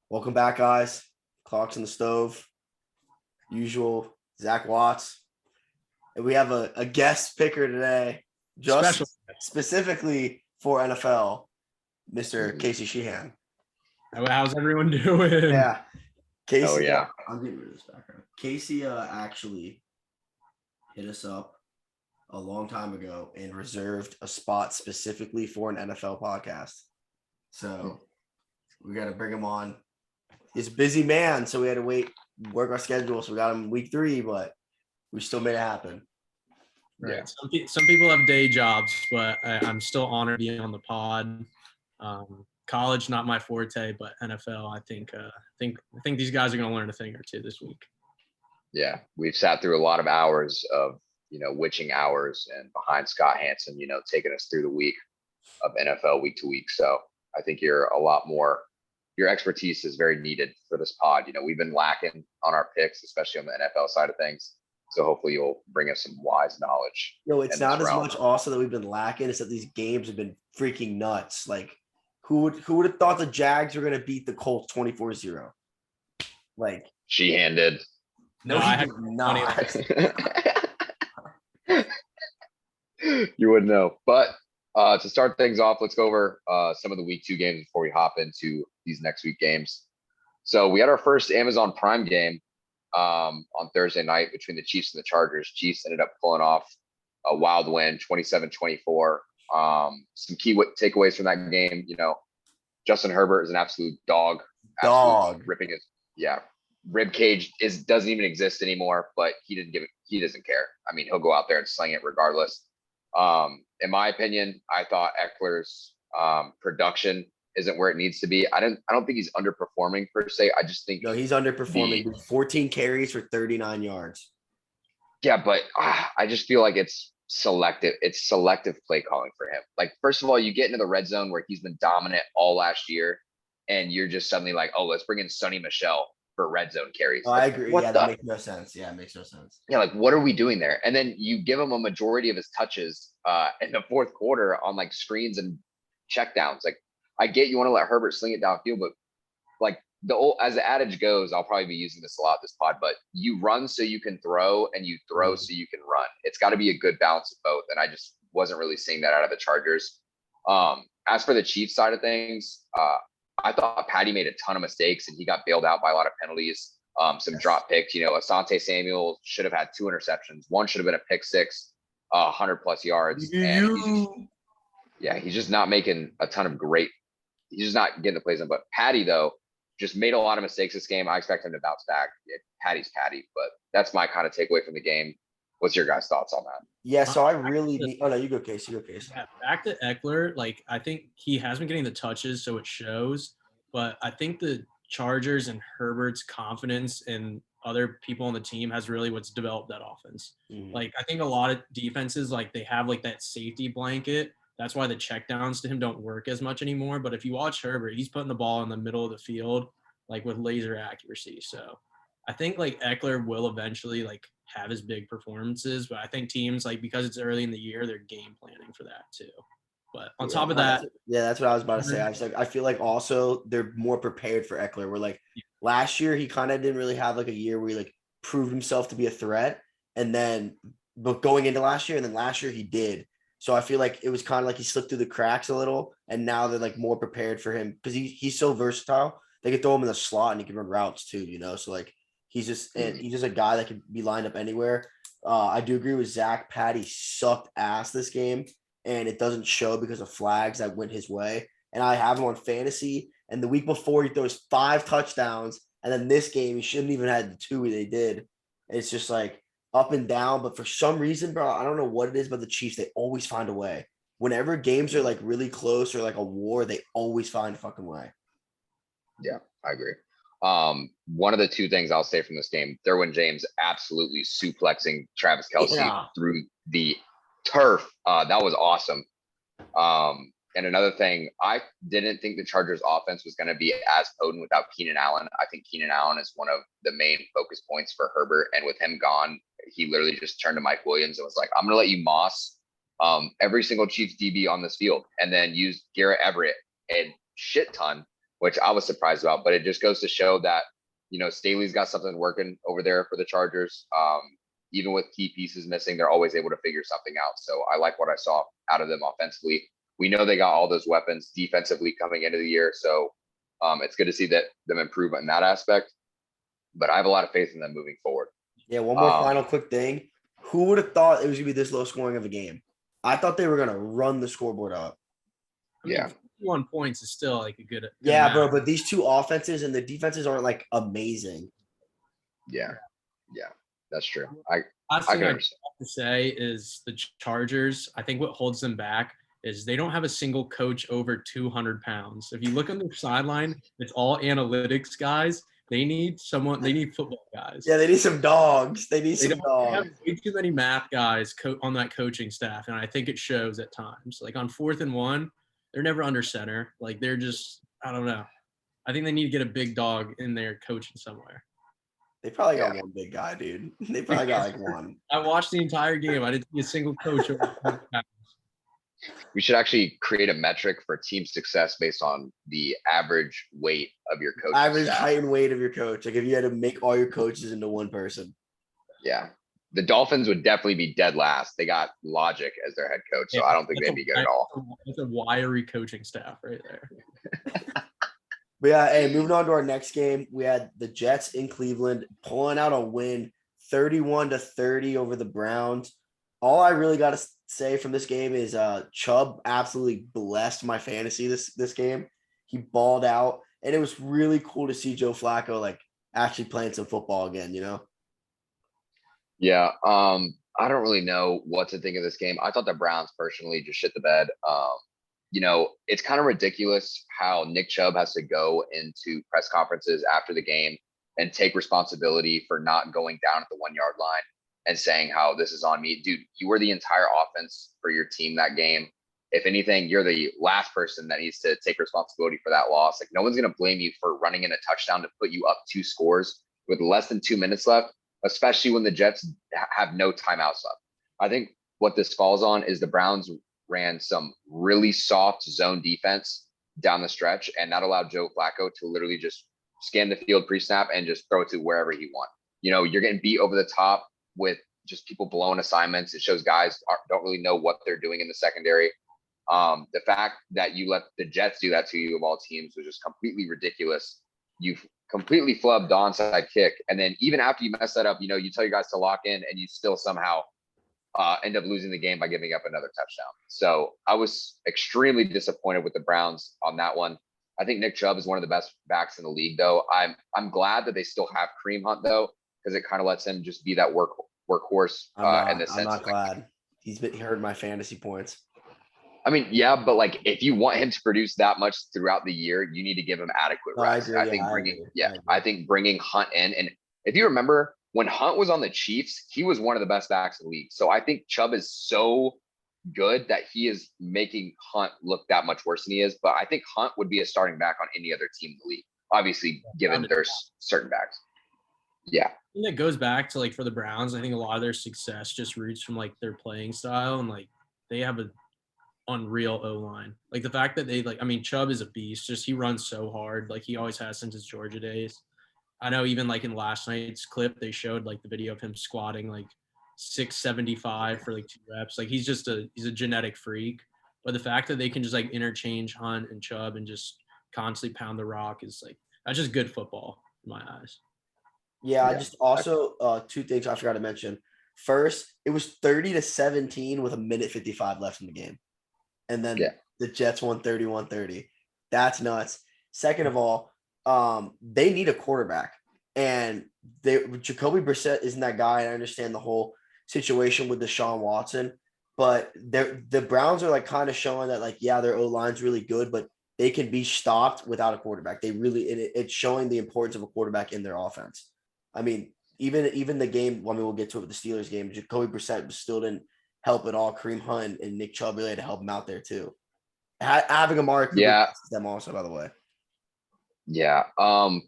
Welcome back, guys. Clocks on the stove. Usual Zach Watts. And we have a guest picker today, just Special. specifically for NFL, Mr. Casey Sheehan. How's everyone doing? Yeah. Casey. Oh, yeah. I'm getting rid of this background. Casey actually hit us up a long time ago and reserved a spot specifically for an NFL podcast. So we got to bring him on. He's a busy man, so we had to work our schedule. So we got him week 3, but we still made it happen. Right. Yeah. Some people have day jobs, but I'm still honored being on the pod. College, not my forte, but NFL, I think these guys are going to learn a thing or two this week. Yeah, we've sat through a lot of hours of witching hours and behind Scott Hansen, taking us through the week of NFL week to week. So I think you're a lot more. Your expertise is very needed for this pod. We've been lacking on our picks, especially on the NFL side of things. So hopefully you'll bring us some wise knowledge. It's not as much also that we've been lacking. It's that these games have been freaking nuts. Like who would have thought the Jags were going to beat the Colts 24-0? Like Sheehan did. No, he did not. You wouldn't know. But to start things off, let's go over some of the week 2 games before we hop into these next week games. So we had our first Amazon Prime game on Thursday night between the Chiefs and the Chargers. Chiefs ended up pulling off a wild win, 27-24. Some key takeaways from that game, Justin Herbert is an absolute dog. Ripping his rib cage doesn't even exist anymore, but he doesn't care. I mean, he'll go out there and sling it regardless. In my opinion, I thought Eckler's production isn't where it needs to be. I don't think he's underperforming per se. I just think he's underperforming. 14 carries for 39 yards. Yeah, but I just feel like it's selective. It's selective play calling for him. Like, first of all, you get into the red zone where he's been dominant all last year, and you're just suddenly like, oh, let's bring in Sonny Michel for red zone carries. Oh, I agree. Yeah, that makes no sense. Yeah, it makes no sense. Yeah, like what are we doing there? And then you give him a majority of his touches in the fourth quarter on like screens and checkdowns. Like, I get you want to let Herbert sling it downfield, but like as the adage goes, I'll probably be using this a lot this pod, but you run so you can throw and you throw so you can run. It's got to be a good balance of both. And I just wasn't really seeing that out of the Chargers. As for the Chiefs side of things, I thought Patty made a ton of mistakes and he got bailed out by a lot of penalties. Some drop picks, Asante Samuel should have had 2 interceptions. One should have been a pick 6, 100+ yards. And he's just not making a ton of he's just not getting the plays in. But Patty, though, just made a lot of mistakes this game. I expect him to bounce back. Patty's Patty, but that's my kind of takeaway from the game. What's your guys' thoughts on that? Yeah, so I really need – oh, no, you go, Casey. Yeah, back to Eckler, like I think he has been getting the touches, so it shows. But I think the Chargers and Herbert's confidence in other people on the team has really what's developed that offense. Mm-hmm. Like I think a lot of defenses, like they have like that safety blanket. That's why the checkdowns to him don't work as much anymore. But if you watch Herbert, he's putting the ball in the middle of the field, like with laser accuracy. So I think like Eckler will eventually like have his big performances, but I think teams like because it's early in the year, they're game planning for that too. But on top of that, that's what I was about to say. I feel like also they're more prepared for Eckler. Where like last year he kind of didn't really have like a year where he like proved himself to be a threat, but going into last year, and then last year he did. So I feel like it was kind of like he slipped through the cracks a little, and now they're like more prepared for him because he's so versatile. They could throw him in the slot and he can run routes too, So like he's just a guy that can be lined up anywhere. I do agree with Zach. Patty sucked ass this game, and it doesn't show because of flags that went his way. And I have him on fantasy, and the week before he throws 5 touchdowns, and then this game he shouldn't even had the 2 they did. It's just like up and down, but for some reason, bro, I don't know what it is, but the Chiefs, they always find a way. Whenever games are like really close or like a war, they always find a fucking way. Yeah, I agree. One of the 2 things I'll say from this game, Derwin James absolutely suplexing Travis Kelce through the turf. That was awesome. And another thing, I didn't think the Chargers offense was going to be as potent without Keenan Allen. I think Keenan Allen is one of the main focus points for Herbert. And with him gone, he literally just turned to Mike Williams and was like, I'm going to let you moss every single Chiefs DB on this field and then use Garrett Everett a shit ton which I was surprised about. But it just goes to show that, Staley's got something working over there for the Chargers. Even with key pieces missing, they're always able to figure something out. So I like what I saw out of them offensively. We know they got all those weapons defensively coming into the year. So it's good to see them improve in that aspect. But I have a lot of faith in them moving forward. Yeah, one more final quick thing. Who would have thought it was going to be this low scoring of a game? I thought they were going to run the scoreboard up. I mean, 51 points is still like a good yeah, amount. bro, but these two offenses and the defenses aren't like amazing. Yeah, that's true. Last thing I have to say is the Chargers, I think what holds them back is they don't have a single coach over 200 pounds. If you look on the sideline, it's all analytics guys. They need football guys. Yeah, they need some dogs. They have way too many math guys on that coaching staff, and I think it shows at times. Like on 4th and 1, they're never under center. Like they're just, I don't know. I think they need to get a big dog in there coaching somewhere. They probably got one big guy, dude. They probably got like one. I watched the entire game. I didn't see a single coach over. We should actually create a metric for team success based on the average weight of your coach. Average height and weight of your coach. Like if you had to make all your coaches into one person. Yeah. The Dolphins would definitely be dead last. They got Logic as their head coach, so I don't think they'd be good at all. It's a wiry coaching staff right there. But yeah, hey, moving on to our next game, we had the Jets in Cleveland pulling out a win, 31-30 over the Browns. All I really got to say from this game is Chubb absolutely blessed my fantasy this game. He balled out, and it was really cool to see Joe Flacco like actually playing some football again, Yeah, I don't really know what to think of this game. I thought the Browns personally just shit the bed. It's kind of ridiculous how Nick Chubb has to go into press conferences after the game and take responsibility for not going down at the 1-yard line and saying how this is on me. Dude, you were the entire offense for your team that game. If anything, you're the last person that needs to take responsibility for that loss. Like no one's going to blame you for running in a touchdown to put you up 2 scores with less than 2 minutes left, especially when the Jets have no timeouts left. I think what this falls on is the Browns ran some really soft zone defense down the stretch, and that allowed Joe Flacco to literally just scan the field pre-snap and just throw it to wherever he wants. You're getting beat over the top with just people blowing assignments. It shows guys don't really know what they're doing in the secondary. The fact that you let the Jets do that to you of all teams was just completely ridiculous. You've completely flubbed the onside kick. And then even after you mess that up, you tell your guys to lock in and you still somehow end up losing the game by giving up another touchdown. So I was extremely disappointed with the Browns on that one. I think Nick Chubb is one of the best backs in the league, though. I'm glad that they still have Kareem Hunt, though, because it kind of lets him just be that workhorse in the sense. I'm not glad. He hurt my fantasy points. I mean, yeah, but like if you want him to produce that much throughout the year, you need to give him adequate rest. I think bringing Hunt in, and if you remember when Hunt was on the Chiefs, he was one of the best backs in the league. So I think Chubb is so good that he is making Hunt look that much worse than he is. But I think Hunt would be a starting back on any other team in the league, obviously, given there's certain backs. Yeah. I think that goes back to like for the Browns, I think a lot of their success just roots from like their playing style, and like they have a unreal O-line. Like the fact that Chubb is a beast, just he runs so hard, like he always has since his Georgia days. I know even like in last night's clip, they showed like the video of him squatting like 675 for like 2 reps. Like he's a genetic freak. But the fact that they can just like interchange Hunt and Chubb and just constantly pound the rock is like, that's just good football in my eyes. Yeah, I just also 2 things I forgot to mention. First, it was 30-17 with 1:55 left in the game. And then the Jets won 31-30. That's nuts. Second of all, they need a quarterback. And Jacoby Brissett isn't that guy. And I understand the whole situation with Deshaun Watson. But the Browns are like kind of showing that like, yeah, their O-line's really good, but they can be stopped without a quarterback. It's showing the importance of a quarterback in their offense. I mean, even the game, we'll get to it with the Steelers game, Jacoby Brissett still didn't help at all. Kareem Hunt and Nick Chubb really had to help him out there too. Having Amari Cooper them also, by the way. Yeah. I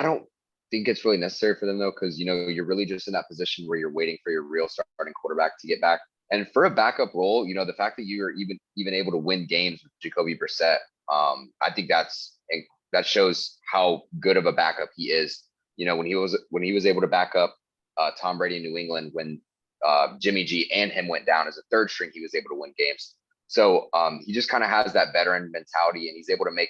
don't think it's really necessary for them though, because you're really just in that position where you're waiting for your real starting quarterback to get back. And for a backup role, the fact that you're even able to win games with Jacoby Brissett, I think that's that shows how good of a backup he is. You know, when he was able to back up Tom Brady in New England, when Jimmy G and him went down as a third string, he was able to win games. So he just kind of has that veteran mentality, and he's able to make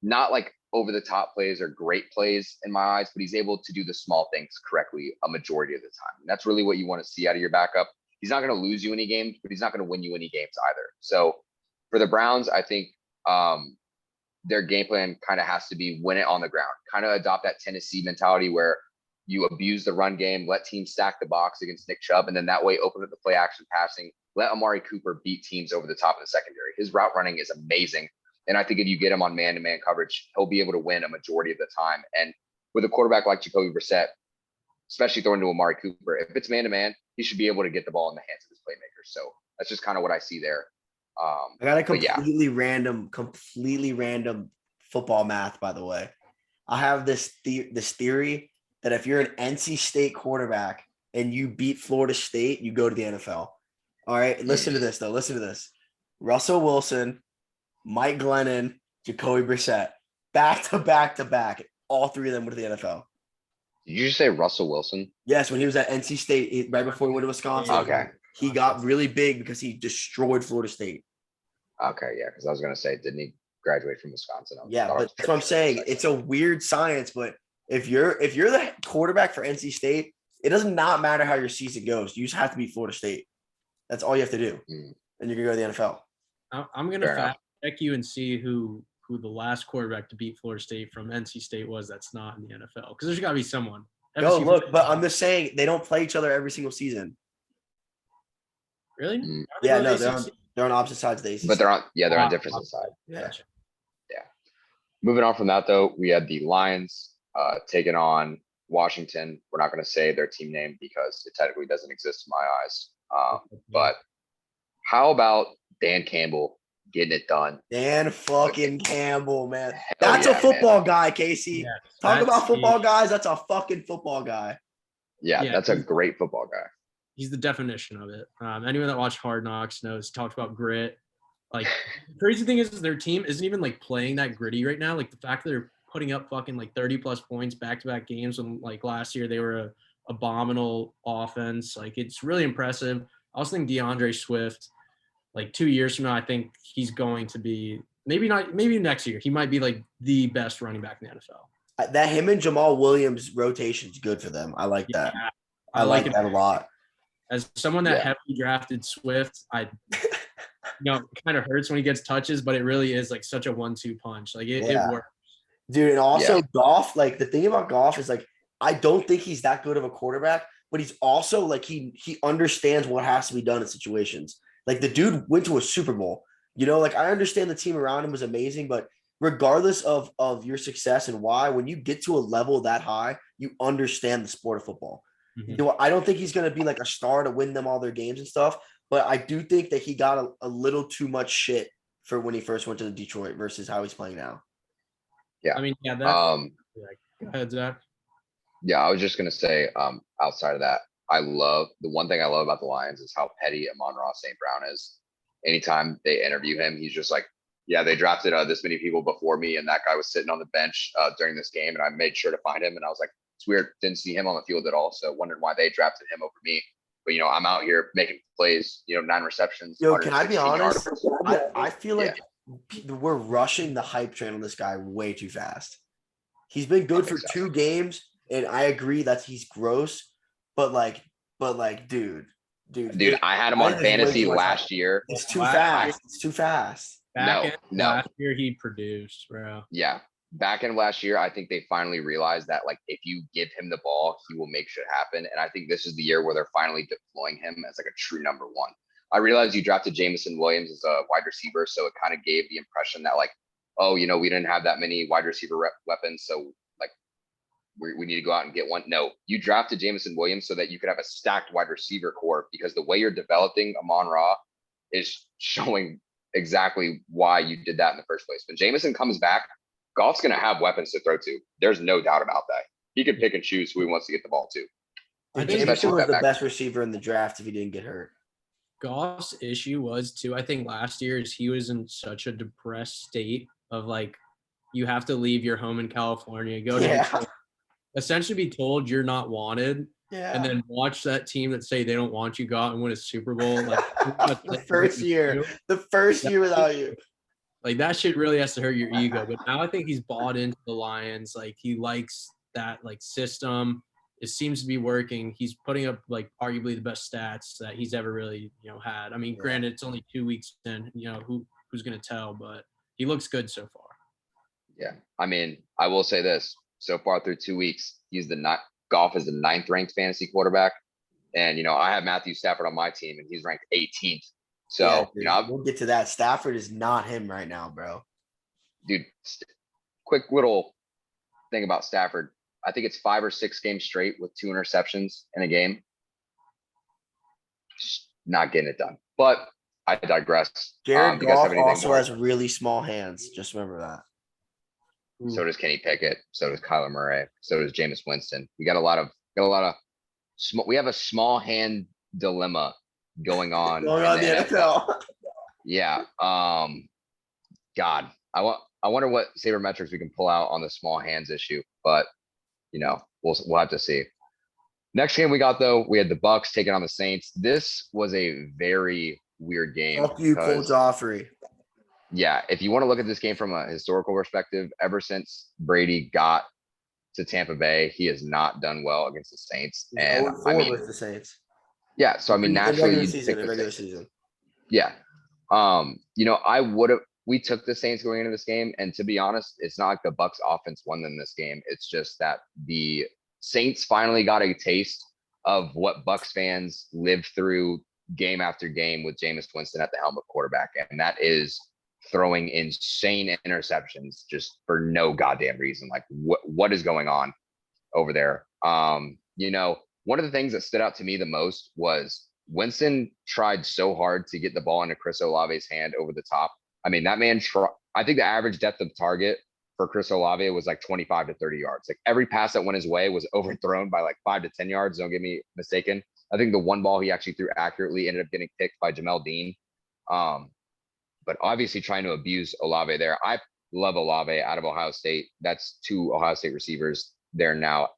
not like over the top plays or great plays in my eyes, but he's able to do the small things correctly a majority of the time. And that's really what you want to see out of your backup. He's not going to lose you any games, but he's not going to win you any games either. So for the Browns, I think their game plan kind of has to be win it on the ground, kind of adopt that Tennessee mentality where you abuse the run game, let teams stack the box against Nick Chubb, and then that way open up the play action passing, let Amari Cooper beat teams over the top of the secondary. His route running is amazing. And I think if you get him on man-to-man coverage, he'll be able to win a majority of the time. And with a quarterback like Jacoby Brissett, especially throwing to Amari Cooper, if it's man-to-man, he should be able to get the ball in the hands of his playmakers. So that's just kind of what I see there. I got a completely random football math, by the way. I have this theory that if you're an NC State quarterback and you beat Florida State, you go to the NFL. All right, listen to this, though. Listen to this. Russell Wilson, Mike Glennon, Jacoby Brissett, back to back. All three of them went to the NFL. Did you just say Russell Wilson? Yes, when he was at NC State, right before he went to Wisconsin. Okay. He got really big because he destroyed Florida State. Okay, yeah, because I was going to say, didn't he graduate from Wisconsin? Yeah, but that's what I'm saying. It's a weird science, but if you're the quarterback for NC State, it does not matter how your season goes. You just have to beat Florida State. That's all you have to do, and you're gonna go to the NFL. I'm gonna fact check you and see who the last quarterback to beat Florida State from NC State was. That's not in the NFL because there's got to be someone. No, look, but I'm just saying they don't play each other every single season. Really? Yeah, no, they're on opposite sides of the ACC. But they're on different sides. Yeah. Yeah. Moving on from that, though, we had the Lions taking on Washington. We're not going to say their team name because it technically doesn't exist in my eyes. But how about Dan Campbell getting it done? Dan fucking Campbell, man. That's a football guy, Casey. Yeah, talk about football guys. That's a fucking football guy. Yeah, that's a great football guy. He's the definition of it. Anyone that watched Hard Knocks knows he talked about grit. Like, the crazy thing is their team isn't even like playing that gritty right now. Like the fact that they're putting up fucking like 30 plus points back-to-back games when like last year they were a abominable offense. Like it's really impressive. I also think DeAndre Swift, like 2 years from now, I think he's going to be maybe next year. He might be like the best running back in the NFL. That him and Jamal Williams rotation is good for them. I like that. I like that a lot. As someone that heavily drafted Swift, it kind of hurts when he gets touches, but it really is like such a 1-2 punch. Like it works. Dude, and also Goff, like the thing about Goff is like I don't think he's that good of a quarterback, but he's also like he understands what has to be done in situations. Like the dude went to a Super Bowl. You know, like I understand the team around him was amazing, but regardless of your success and why, when you get to a level that high, you understand the sport of football. Mm-hmm. You know, I don't think he's going to be like a star to win them all their games and stuff, but I do think that he got a little too much shit for when he first went to Detroit versus how he's playing now. Yeah. I mean, go ahead, Zach. Yeah, I was just going to say, outside of that, the one thing I love about the Lions is how petty Amon-Ra St. Brown is. Anytime they interview him, he's just like, yeah, they drafted this many people before me, and that guy was sitting on the bench during this game, and I made sure to find him, and I was like, it's weird, didn't see him on the field at all, so wondered why they drafted him over me. But, I'm out here making plays, 9 receptions. Yo, can I be honest? I feel like we're rushing the hype train on this guy way too fast. He's been good for 2 games, and I agree that he's gross, but dude, I had him on fantasy last year. It's too fast. It's too fast. Last year he produced, bro. Yeah. Back in last year, I think they finally realized that like if you give him the ball, he will make shit happen. And I think this is the year where they're finally deploying him as like a true number 1. I realized you drafted Jamison Williams as a wide receiver, so it kind of gave the impression that like, oh, we didn't have that many wide receiver weapons, so like we need to go out and get one. No, you drafted Jamison Williams so that you could have a stacked wide receiver core because the way you're developing Amon-Ra is showing exactly why you did that in the first place. When Jamison comes back, Goff's going to have weapons to throw to. There's no doubt about that. He can pick and choose who he wants to get the ball to. I think Jamison was the best receiver in the draft if he didn't get hurt. Goff's issue was too, I think last year is he was in such a depressed state of like, you have to leave your home in California, go to Detroit, essentially be told you're not wanted, and then watch that team that say they don't want you go out and win a Super Bowl. Like the first year without you. Like that shit really has to hurt your ego. But now I think he's bought into the Lions. Like he likes that like system. It seems to be working. He's putting up like arguably the best stats that he's ever really, had. I mean, granted, it's only 2 weeks in, who's gonna tell, but he looks good so far. Yeah. I mean, I will say this. So far through 2 weeks, Goff is the 9th ranked fantasy quarterback. And I have Matthew Stafford on my team and he's ranked 18th. So, we'll get to that. Stafford is not him right now, bro. Dude, quick little thing about Stafford. I think it's 5 or 6 games straight with 2 interceptions in a game. Just not getting it done. But I digress. Jared Goff also has really small hands. Just remember that. So does Kenny Pickett. So does Kyler Murray. So does Jameis Winston. We have a small hand dilemma going on. Going on the NFL. Yeah. God, I wonder what sabermetrics we can pull out on the small hands issue, but we'll have to see. Next game we got though, we had the Bucs taking on the Saints. This was a very weird game. Fuck you, Cole Joffrey. Yeah, if you want to look at this game from a historical perspective, ever since Brady got to Tampa Bay, he has not done well against the Saints. And I mean, with the Saints. Yeah, so I mean, naturally, regular season. Yeah, we took the Saints going into this game, and to be honest, it's not like the Bucs offense won them this game. It's just that the Saints finally got a taste of what Bucs fans live through game after game with Jameis Winston at the helm of quarterback, and that is throwing insane interceptions just for no goddamn reason. Like what is going on over there? One of the things that stood out to me the most was Winston tried so hard to get the ball into Chris Olave's hand over the top. I mean, that man I think the average depth of target for Chris Olave was like 25 to 30 yards. Like every pass that went his way was overthrown by like 5 to 10 yards. Don't get me mistaken. I think the one ball he actually threw accurately ended up getting picked by Jamel Dean. But obviously trying to abuse Olave there. I love Olave out of Ohio State. That's 2 Ohio State receivers there now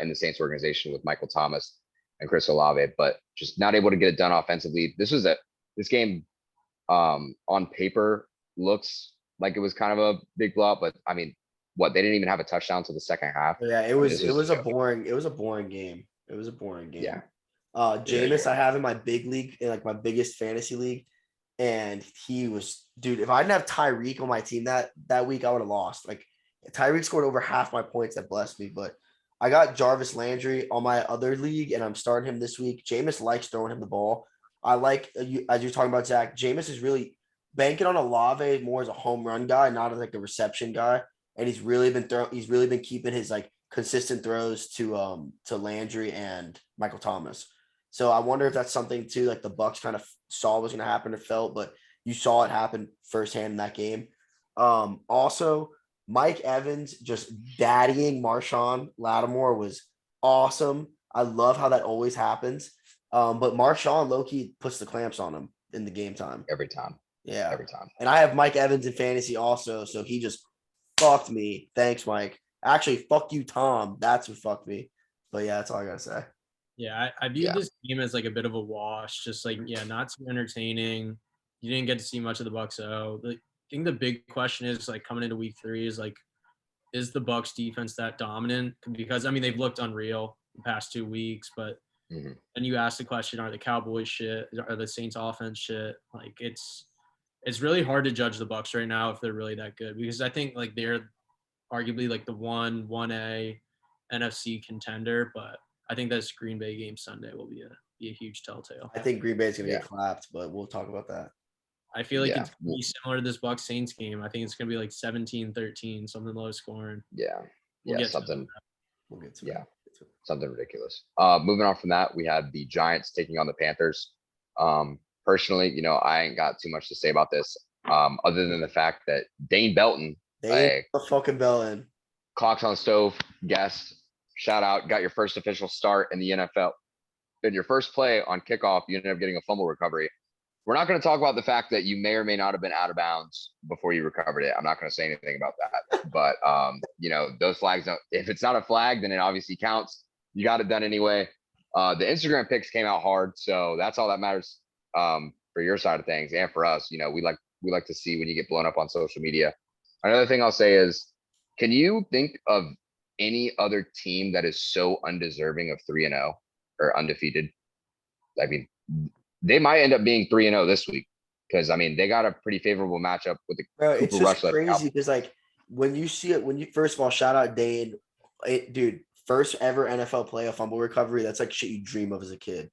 in the Saints organization with Michael Thomas and Chris Olave, but just not able to get it done offensively. This game on paper looks like it was kind of a big blowout, but I mean, they didn't even have a touchdown till the second half. Yeah, it was a boring game. Yeah. Jameis, I have in my big league, in like my biggest fantasy league. And he was, dude, if I didn't have Tyreek on my team that week, I would have lost. Like Tyreek scored over half my points. That blessed me. But I got Jarvis Landry on my other league, and I'm starting him this week. Jameis likes throwing him the ball. I like, as you're talking about, Zach, Jameis is really banking on Olave more as a home run guy, not as like a reception guy. And he's really been keeping his like consistent throws to Landry and Michael Thomas. So I wonder if that's something too, like the Bucs kind of saw was going to happen or felt, but you saw it happen firsthand in that game. Also, Mike Evans just daddying Marshawn Lattimore was awesome. I love how that always happens. But Marshawn low-key puts the clamps on him in the game time. Every time. Yeah. Every time. And I have Mike Evans in fantasy also, so he just fucked me. Thanks, Mike. Actually, fuck you, Tom. That's what fucked me. But yeah, that's all I got to say. Yeah, I viewed this game as like a bit of a wash. Just like, not too entertaining. You didn't get to see much of the Bucs. So I think the big question is like coming into week 3 is like, is the Bucs defense that dominant? Because I mean, they've looked unreal the past 2 weeks, but then you ask the question, are the Cowboys shit? Are the Saints offense shit? Like it's really hard to judge the Bucs right now if they're really that good, because I think like they're arguably like the 1A NFC contender, but I think this Green Bay game Sunday will be a huge telltale. I think Green Bay is going to get clapped, but we'll talk about that. I feel like it's going to be similar to this Bucs Saints game. I think it's going to be like 17-13, something low scoring. We'll get to it. Something ridiculous. Moving on from that, we had the Giants taking on the Panthers. Personally, I ain't got too much to say about this, other than the fact that Dane Belton, fucking Belton, clocks on the stove guest. Shout out, got your first official start in the NFL. In your first play on kickoff, you ended up getting a fumble recovery. We're not going to talk about the fact that you may or may not have been out of bounds before you recovered it. I'm not going to say anything about that. But those flags don't. If it's not a flag, then it obviously counts. You got it done anyway. The Instagram pics came out hard, so that's all that matters for your side of things and for us. We like to see when you get blown up on social media. Another thing I'll say is, can you think of any other team that is so undeserving of 3-0 or undefeated? I mean, they might end up being 3-0 this week because they got a pretty favorable matchup with the Bro, Cooper it's just Rush. crazy because when you see it, first of all, shout out Dane, dude, first ever NFL play a fumble recovery. That's like shit you dream of as a kid,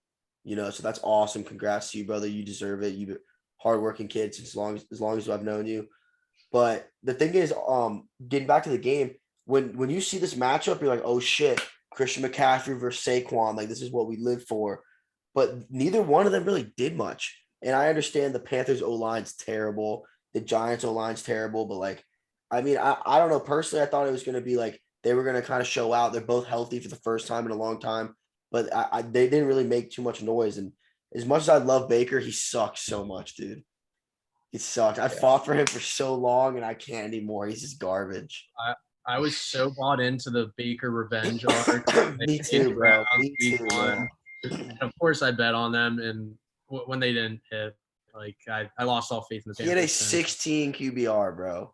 so that's awesome. Congrats to you, brother. You deserve it. You hardworking kids as long as I've known you. But the thing is, getting back to the game, when you see this matchup, you're like, oh shit, Christian McCaffrey versus Saquon, like this is what we live for. But neither one of them really did much. And I understand the Panthers O-line's terrible, the Giants O-line's terrible, but I don't know. Personally, I thought it was going to be they were going to kind of show out. They're both healthy for the first time in a long time, but they didn't really make too much noise. And as much as I love Baker, he sucks so much, dude. He sucked. I fought for him for so long, and I can't anymore. He's just garbage. I was so bought into the Baker revenge arc. Me too, bro. Me too, man. And of course, I bet on them, and when they didn't hit, I lost all faith in the Panthers. He had a 16 QBR, bro.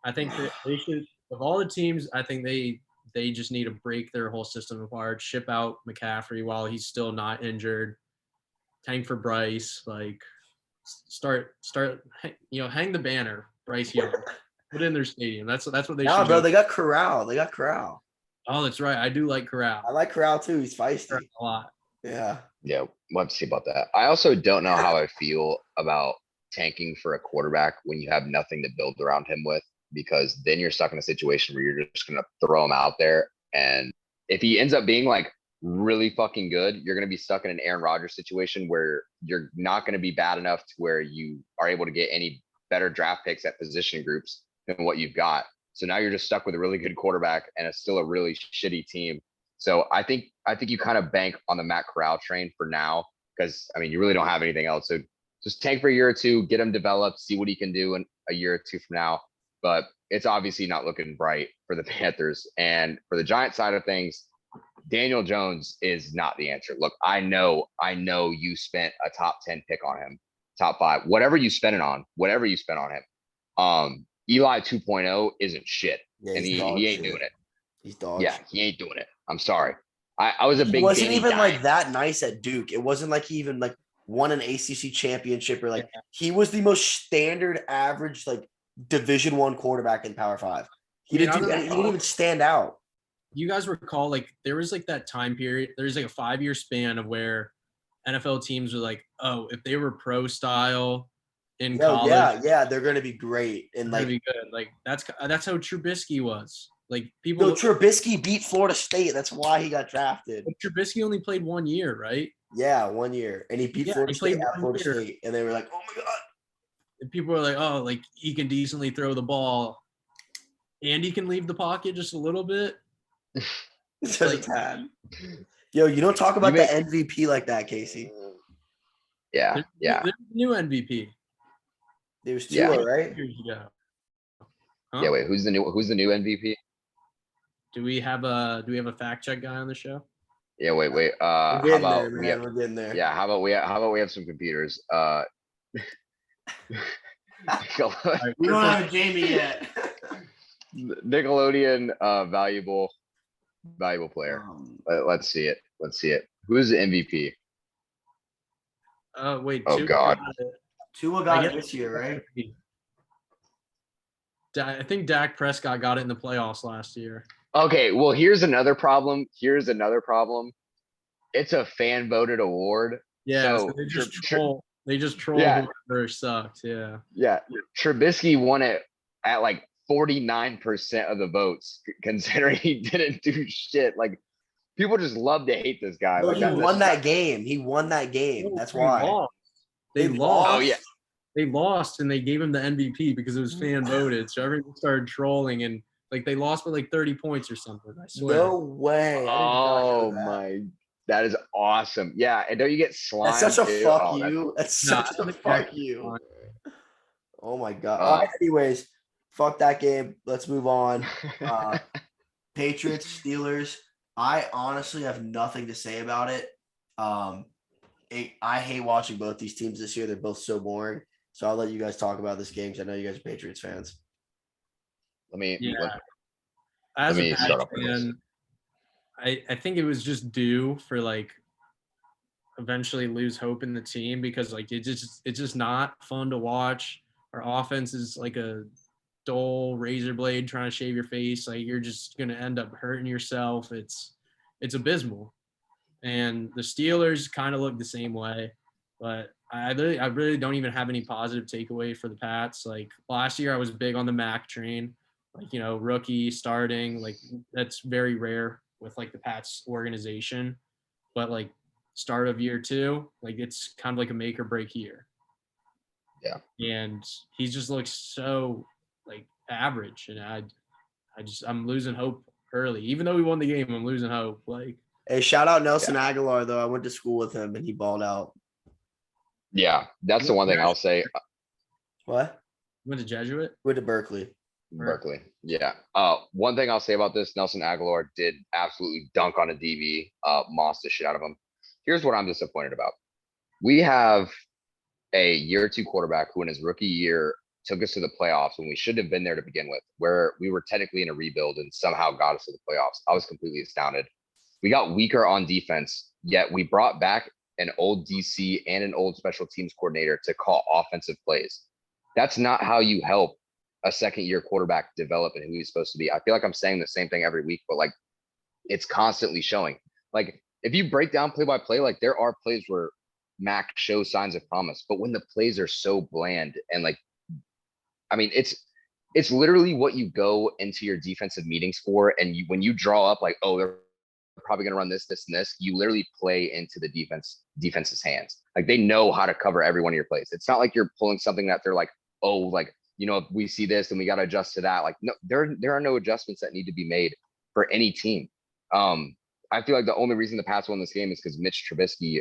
I think that they should, of all the teams, I think they just need to break their whole system apart, ship out McCaffrey while he's still not injured, tank for Bryce, start, hang the banner, Bryce Young, put it in their stadium. That's what they should. No, bro, they got Corral. Oh, that's right. I do like Corral. I like Corral too. He's feisty a lot. Yeah. Yeah, we'll have to see about that. I also don't know how I feel about tanking for a quarterback when you have nothing to build around him with, because then you're stuck in a situation where you're just going to throw him out there. And if he ends up being really fucking good, you're going to be stuck in an Aaron Rodgers situation where you're not going to be bad enough to where you are able to get any better draft picks at position groups than what you've got. So now you're just stuck with a really good quarterback and it's still a really shitty team. So I think you kind of bank on the Matt Corral train for now, because you really don't have anything else. So just tank for a year or two, get him developed, see what he can do in a year or two from now. But it's obviously not looking bright for the Panthers. And for the Giants side of things, Daniel Jones is not the answer. Look, I know you spent a top 10 pick on him, top 5, whatever you spent on him. Eli 2.0 isn't shit, and he ain't doing it. He's dog. Yeah, he ain't doing it. I'm sorry. I was a big. He wasn't even that nice at Duke. It wasn't like he even won an ACC championship or he was the most standard average Division I quarterback in Power 5. He didn't even stand out. You guys recall there was that time period. There's a 5-year span of where NFL teams were oh, if they were pro style in college, yeah, they're going to be great and be good. That's how Trubisky was. Trubisky beat Florida State. That's why he got drafted. But Trubisky only played 1 year, right? Yeah, 1 year, and he beat Florida State at Florida State, and they were like, "Oh my god!" And people were oh, he can decently throw the ball, and he can leave the pocket just a little bit. Just Yo, you don't talk about the MVP like that, Casey. Yeah. There's a new MVP. There was 2, right? Years ago. Huh? Yeah. Wait, who's the new MVP? Do we have a fact check guy on the show? Yeah. Wait. We're getting there. Yeah. How about we have some computers? We don't have a Jamie yet. Nickelodeon, valuable player. Let's see it. Who's the MVP? Wait. Oh God. Tua got it this year, right? I think Dak Prescott got it in the playoffs last year. Okay, well, here's another problem. It's a fan voted award. Yeah, so they just troll. They just troll whoever sucked. Yeah. Yeah. Trubisky won it at 49% of the votes, considering he didn't do shit. People just love to hate this guy. He won that game. That's why. They lost. Oh yeah. They lost, and they gave him the MVP because it was fan voted. So everyone started trolling, and they lost by 30 points or something. I swear. No way. Oh my That is awesome. Yeah, and don't you get That's slime such a too? fuck Oh, that's you. That's No, I such don't a think they're fuck you. fine. Oh my god. All right, anyways, fuck that game. Let's move on. uh, Patriots, Steelers. I honestly have nothing to say about it. I hate watching both these teams this year. They're both so boring. So I'll let you guys talk about this game because I know you guys are Patriots fans. let me Yeah. let, As let a me Pats start off with this. fan, I think it was just due for like eventually lose hope in the team because like it's just not fun to watch. Our offense is like a dull razor blade trying to shave your face. Like you're just gonna end up hurting yourself. It's abysmal. And the Steelers kind of look the same way. But I really don't even have any positive takeaway for the Pats. Like last year, I was big on the Mac train, like rookie starting, like that's very rare with like the Pats organization. But like start of year two, like it's kind of like a make or break year. Yeah. And he just looks so like average, and I'm losing hope early. Even though we won the game, I'm losing hope. Like, Hey, shout out Nelson Aguilar though. I went to school with him and he balled out. Yeah, that's the one thing I'll say. What? went to Jesuit. Went to Berkeley. Berkeley. Yeah. One thing I'll say about this, Nelson Aguilar did absolutely dunk on a DB, mossed the shit out of him. Here's what I'm disappointed about. We have a year two quarterback who in his rookie year took us to the playoffs when we shouldn't have been there to begin with, where we were technically in a rebuild and somehow got us to the playoffs. I was completely astounded. We got weaker on defense, yet we brought back an old DC and an old special teams coordinator to call offensive plays. That's not how you help a second year quarterback develop and who he's supposed to be. I feel like I'm saying the same thing every week, but like it's constantly showing. Like if you break down play by play, like there are plays where Mac shows signs of promise, but when the plays are so bland and like, I mean, it's literally what you go into your defensive meetings for. And when you draw up like, oh, they're probably going to run this, this, and this, you literally play into the defense's hands. Like they know how to cover every one of your plays. It's not like you're pulling something that they're like, oh, like, if we see this and we got to adjust to that. Like, no, there are no adjustments that need to be made for any team. I feel like the only reason the Pats won this game is because Mitch Trubisky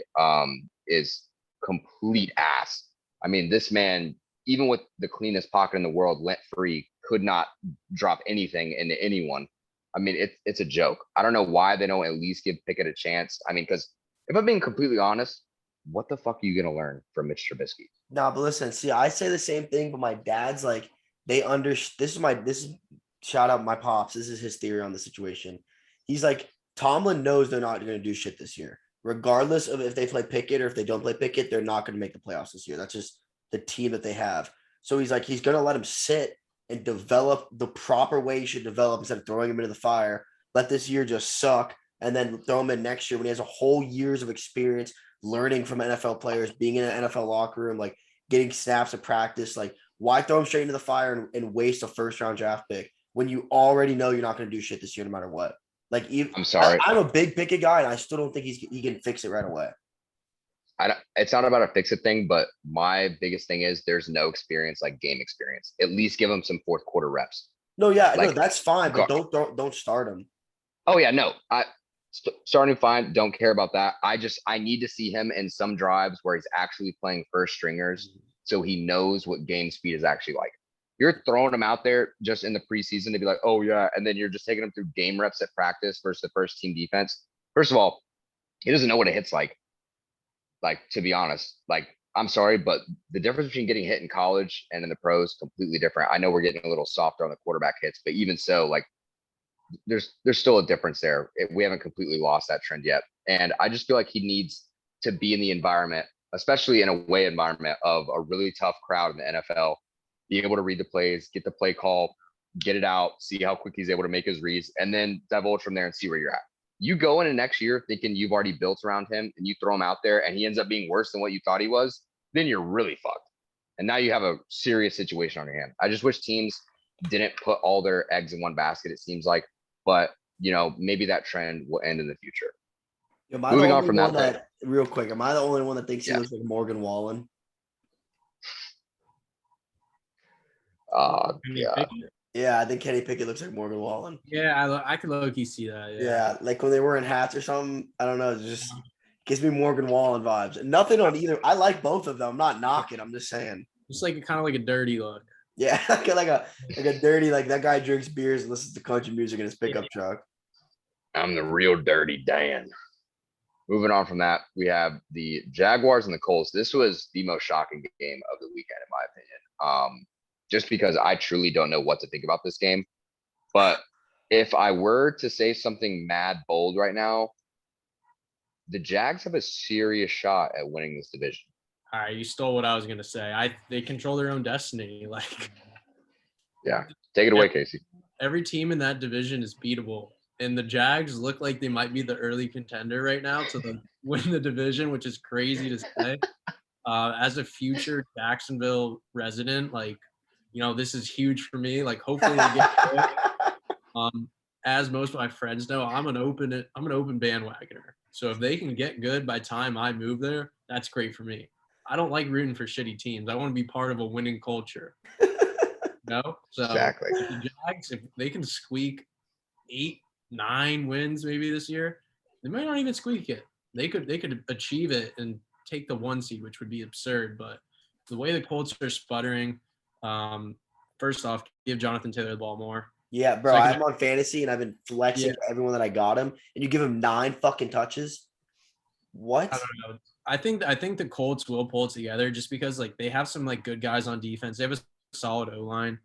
is complete ass. I mean, this man, even with the cleanest pocket in the world, lent free, could not drop anything into anyone. I mean, it's a joke. I don't know why they don't at least give Pickett a chance. I mean, because if I'm being completely honest, what the fuck are you gonna learn from Mitch Trubisky? No, but listen, see, I say the same thing, but my dad's like, this is shout out my pops. This is his theory on the situation. He's like, Tomlin knows they're not going to do shit this year, regardless of if they play Pickett or if they don't play Pickett, they're not going to make the playoffs this year. That's just the team that they have. So he's like, he's going to let him sit and develop the proper way he should develop instead of throwing him into the fire. Let this year just suck and then throw him in next year when he has a whole years of experience learning from NFL players, being in an NFL locker room, like getting snaps of practice. Like, why throw him straight into the fire and waste a first-round draft pick when you already know you're not going to do shit this year no matter what? Like, I'm sorry. I'm a big Pickett guy, and I still don't think he can fix it right away. It's not about a fix it thing, but my biggest thing is there's no experience like game experience. At least give him some fourth quarter reps. No, yeah, Like, no, that's fine, but don't start him. Oh yeah, no, starting fine. Don't care about that. I need to see him in some drives where he's actually playing first stringers, so he knows what game speed is actually like. You're throwing him out there just in the preseason to be like, oh yeah, and then you're just taking him through game reps at practice versus the first team defense. First of all, he doesn't know what it hits like. Like, to be honest, like, I'm sorry, but the difference between getting hit in college and in the pros completely different. I know we're getting a little softer on the quarterback hits, but even so, like, there's still a difference there. We haven't completely lost that trend yet. And I just feel like he needs to be in the environment, especially in a away environment of a really tough crowd in the NFL, be able to read the plays, get the play call, get it out, see how quick he's able to make his reads, and then divulge from there and see where you're at. You go into next year thinking you've already built around him and you throw him out there and he ends up being worse than what you thought he was, then you're really fucked. And now you have a serious situation on your hand. I just wish teams didn't put all their eggs in one basket, it seems like, but maybe that trend will end in the future. Moving on from that, real quick, am I the only one that thinks he looks like Morgan Wallen? Yeah. Yeah, I think Kenny Pickett looks like Morgan Wallen. Yeah, I could low-key see that. Yeah, like when they were in hats or something. I don't know. It just gives me Morgan Wallen vibes. Nothing on either. I like both of them. I'm not knocking. I'm just saying. Just like kind of like a dirty look. Yeah, like a dirty, like that guy drinks beers and listens to country music in his pickup truck. I'm the real dirty Dan. Moving on from that, we have the Jaguars and the Colts. This was the most shocking game of the weekend, in my opinion. Just because I truly don't know what to think about this game. But if I were to say something mad bold right now, the Jags have a serious shot at winning this division. All right, you stole what I was gonna say. They control their own destiny. Like, yeah, take it away, Casey. Every team in that division is beatable, and the Jags look like they might be the early contender right now to win the division, which is crazy to say. As a future Jacksonville resident, like, this is huge for me. Like, hopefully they get good. As most of my friends know, I'm an open bandwagoner. So if they can get good by time I move there, that's great for me. I don't like rooting for shitty teams. I want to be part of a winning culture. So exactly. The Jags, if they can squeak 8-9 wins maybe this year, they might not even squeak it. They could achieve it and take the 1 seed, which would be absurd. But the way the Colts are sputtering, first off, give Jonathan Taylor the ball more. Yeah, bro, I'm on fantasy and I've been flexing to everyone that I got him, and you give him 9 fucking touches. What? I don't know. I think the Colts will pull it together just because like they have some like good guys on defense. They have a solid O-line.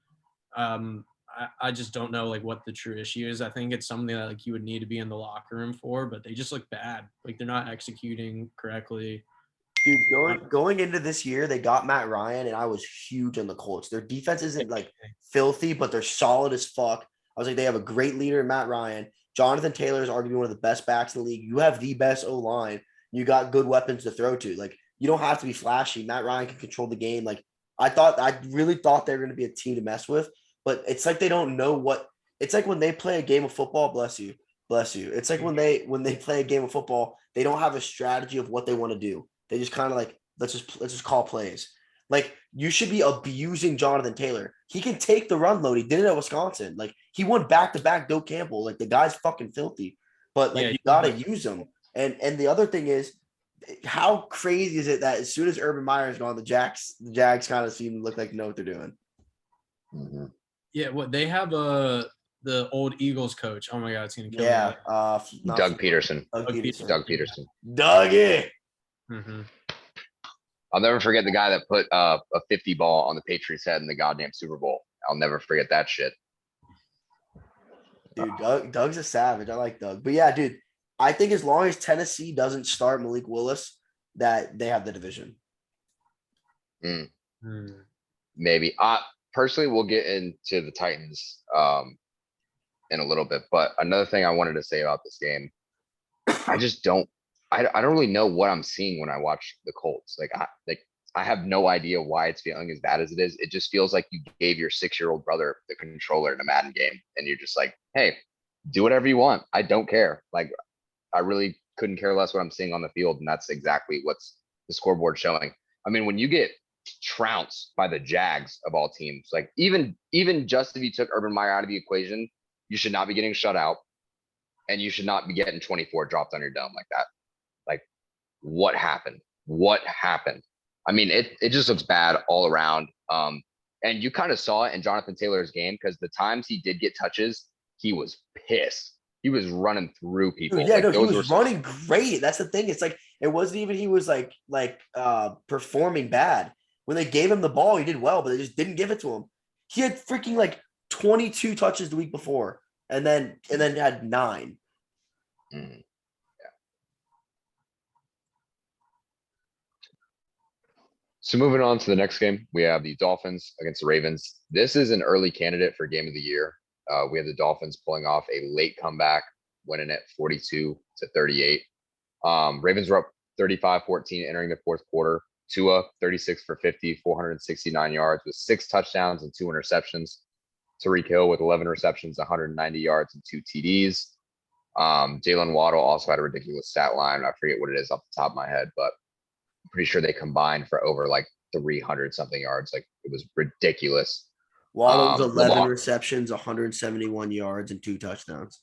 I just don't know like what the true issue is. I think it's something that like you would need to be in the locker room for, but they just look bad. Like they're not executing correctly. Dude, going into this year, they got Matt Ryan, and I was huge on the Colts. Their defense isn't like filthy, but they're solid as fuck. I was like, they have a great leader in Matt Ryan. Jonathan Taylor is arguably one of the best backs in the league. You have the best O-line. You got good weapons to throw to. Like, you don't have to be flashy. Matt Ryan can control the game. Like, I really thought they were going to be a team to mess with, but it's like they don't know what – it's like when they play a game of football, bless you. It's like when they play a game of football, they don't have a strategy of what they want to do. They just kind of like, let's just call plays. Like, you should be abusing Jonathan Taylor. He can take the run load. He did it at Wisconsin. Like, he won back-to-back Doak Campbell. Like, the guy's fucking filthy. But, like, you got to use him. And the other thing is, how crazy is it that as soon as Urban Meyer's gone, the Jags kind of seem to look like they know what they're doing. Mm-hmm. Yeah, they have the old Eagles coach. Oh, my God, it's going to kill me. Doug Peterson. Doug Peterson. Dougie! Mm-hmm. I'll never forget the guy that put a 50 ball on the Patriots' head in the goddamn Super Bowl. I'll never forget that shit. Dude, Doug's a savage. I like Doug. But yeah, dude, I think as long as Tennessee doesn't start Malik Willis, that they have the division. Maybe. Personally, we'll get into the Titans in a little bit. But another thing I wanted to say about this game, I just don't. I don't really know what I'm seeing when I watch the Colts. I have no idea why it's feeling as bad as it is. It just feels like you gave your 6-year-old brother the controller in a Madden game, and you're just like, "Hey, do whatever you want. I don't care." Like, I really couldn't care less what I'm seeing on the field, and that's exactly what's the scoreboard showing. I mean, when you get trounced by the Jags of all teams, like even just if you took Urban Meyer out of the equation, you should not be getting shut out, and you should not be getting 24 dropped on your dome like that. Like, what happened? I mean, it just looks bad all around. And you kind of saw it in Jonathan Taylor's game, because the times he did get touches, he was pissed. He was running through people. Dude, yeah, he was running great. That's the thing. It's like, it wasn't even he was like performing bad. When they gave him the ball, he did well, but they just didn't give it to him. He had freaking like 22 touches the week before, and then had 9. So moving on to the next game, we have the Dolphins against the Ravens. This is an early candidate for game of the year. We have the Dolphins pulling off a late comeback, winning at 42-38. Ravens were up 35-14 entering the fourth quarter. Tua, 36 for 50, 469 yards with 6 touchdowns and 2 interceptions. Tyreek Hill with 11 receptions, 190 yards and 2 TDs. Jalen Waddle also had a ridiculous stat line. I forget what it is off the top of my head, but I'm pretty sure they combined for over like 300 something yards. Like, it was ridiculous. Waddle's 11 Lamar, receptions, 171 yards, and 2 touchdowns.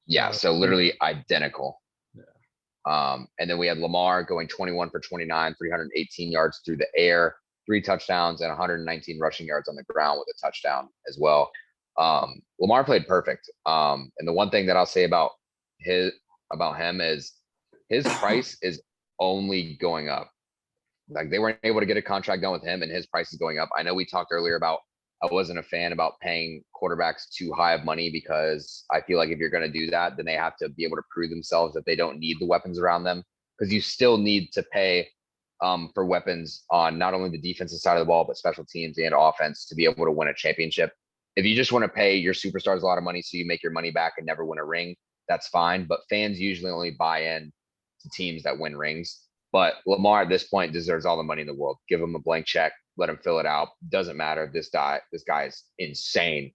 yeah, so literally identical. Yeah. And then we had Lamar going 21 for 29, 318 yards through the air, 3 touchdowns, and 119 rushing yards on the ground with a touchdown as well. Lamar played perfect. And the one thing that I'll say about him is his price is only going up. Like they weren't able to get a contract done with him, and his price is going up. I know we talked earlier about I wasn't a fan about paying quarterbacks too high of money because I feel like if you're going to do that, then they have to be able to prove themselves that they don't need the weapons around them, because you still need to pay for weapons on not only the defensive side of the ball, but special teams and offense to be able to win a championship. If you just want to pay your superstars a lot of money so you make your money back and never win a ring, that's fine. But fans usually only buy in to teams that win rings. But Lamar at this point deserves all the money in the world. Give him a blank check, let him fill it out. Doesn't matter. This guy is insane.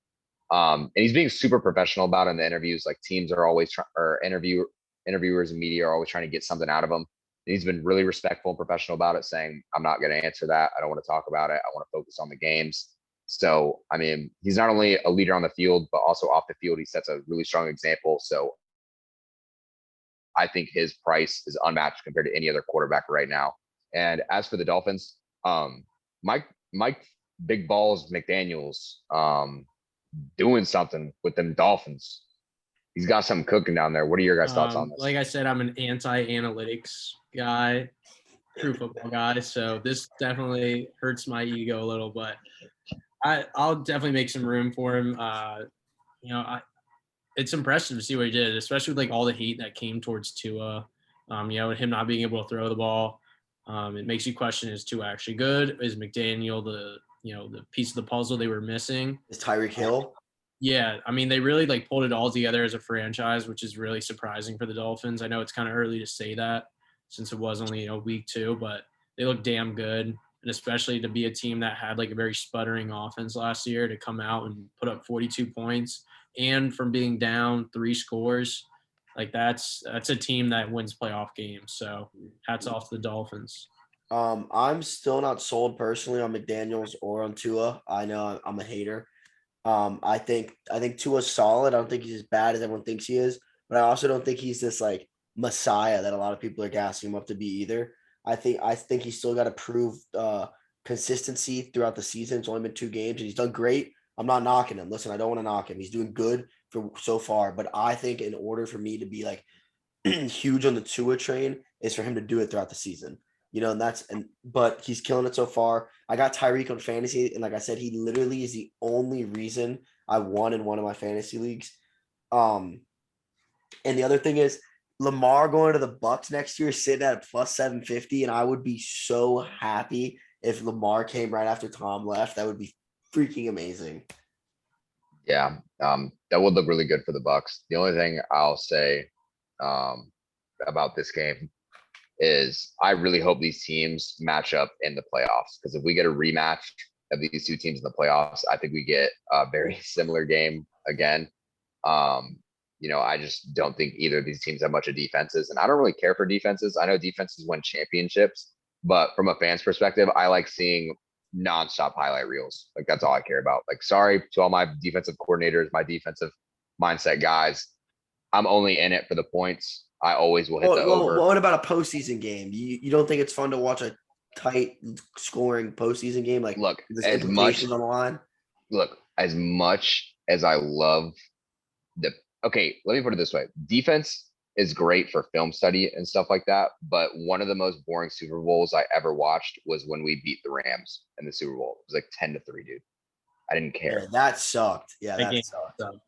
And he's being super professional about it in the interviews. Like teams are always interviewers and media are always trying to get something out of him. And he's been really respectful and professional about it, saying, I'm not going to answer that. I don't want to talk about it. I want to focus on the games. So, I mean, he's not only a leader on the field, but also off the field. He sets a really strong example. So I think his price is unmatched compared to any other quarterback right now. And as for the Dolphins, Mike Big Balls McDaniels doing something with them Dolphins. He's got something cooking down there. What are your guys' thoughts on this? Like I said, I'm an anti-analytics guy, true football guy. So this definitely hurts my ego a little, but I'll definitely make some room for him. It's impressive to see what he did, especially with like all the heat that came towards Tua. Him not being able to throw the ball. It makes you question, is Tua actually good? Is McDaniel the piece of the puzzle they were missing? Is Tyreek Hill? Yeah, I mean, they really like pulled it all together as a franchise, which is really surprising for the Dolphins. I know it's kind of early to say that since it was only week 2, but they look damn good, and especially to be a team that had like a very sputtering offense last year to come out and put up 42 points, and from being down 3 scores, like that's a team that wins playoff games. So hats off to the Dolphins. I'm still not sold personally on McDaniels or on Tua. I know I'm a hater. I think Tua's solid. I don't think he's as bad as everyone thinks he is, but I also don't think he's this like messiah that a lot of people are gassing him up to be either. I think he's still got to prove consistency throughout the season. It's only been 2 games and he's done great. I'm not knocking him. Listen, I don't want to knock him. He's doing good for so far, but I think in order for me to be like huge on the Tua train is for him to do it throughout the season. But he's killing it so far. I got Tyreek on fantasy, and like I said, he literally is the only reason I won in one of my fantasy leagues. And the other thing is Lamar going to the Bucs next year, sitting at plus 750, and I would be so happy if Lamar came right after Tom left. That would be freaking amazing. Yeah, that would look really good for the Bucs. The only thing I'll say about this game is I really hope these teams match up in the playoffs, because if we get a rematch of these 2 teams in the playoffs, I think we get a very similar game again. I just don't think either of these teams have much of defenses, and I don't really care for defenses. I know defenses win championships, but from a fan's perspective, I like seeing nonstop highlight reels. Like that's all I care about. Like, sorry to all my defensive coordinators, my defensive mindset guys. I'm only in it for the points. I always will hit the over. What about a postseason game? You don't think it's fun to watch a tight scoring postseason game? Like, look, there's implications on the line. Look, as much as I love let me put it this way. Defense is great for film study and stuff like that. But one of the most boring Super Bowls I ever watched was when we beat the Rams in the Super Bowl. It was like 10-3, dude. I didn't care. Yeah, that sucked. Yeah, that sucked.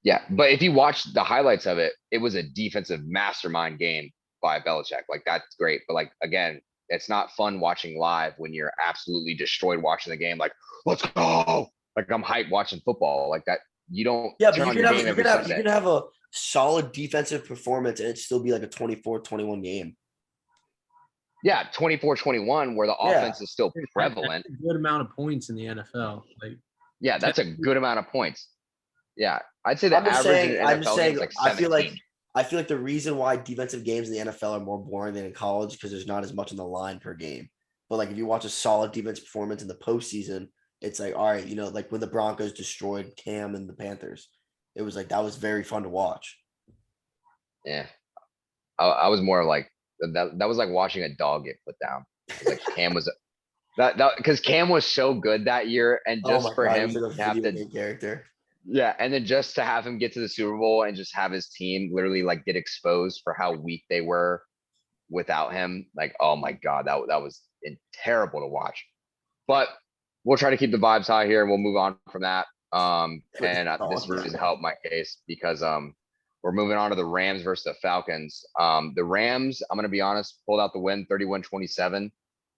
Yeah, but if you watch the highlights of it, it was a defensive mastermind game by Belichick. Like, that's great. But, like, again, it's not fun watching live when you're absolutely destroyed watching the game. Like, let's go. Like, I'm hyped watching football. Like that. You don't. Yeah, but you can have a solid defensive performance and it still be like a 24-21 game. Yeah, 24-21, where the offense is still prevalent. That's a good amount of points in the NFL. Like, yeah, that's a good amount of points. Yeah, I'd say the average in NFL is like 17. I feel like the reason why defensive games in the NFL are more boring than in college because there's not as much on the line per game. But like if you watch a solid defense performance in the postseason, it's like, all right, like when the Broncos destroyed Cam and the Panthers, it was like that was very fun to watch. Yeah. I was more like that was like watching a dog get put down. It's like Cam was that because Cam was so good that year, and Oh my just for God, him he's like a to have video to game character. yeah, and then just to have him get to the Super Bowl and just have his team literally like get exposed for how weak they were without him, like oh my God, that was terrible to watch. But we'll try to keep the vibes high here, and we'll move on from that. This really helped my case because we're moving on to the Rams versus the Falcons. The Rams, I'm gonna be honest, pulled out the win 31-27,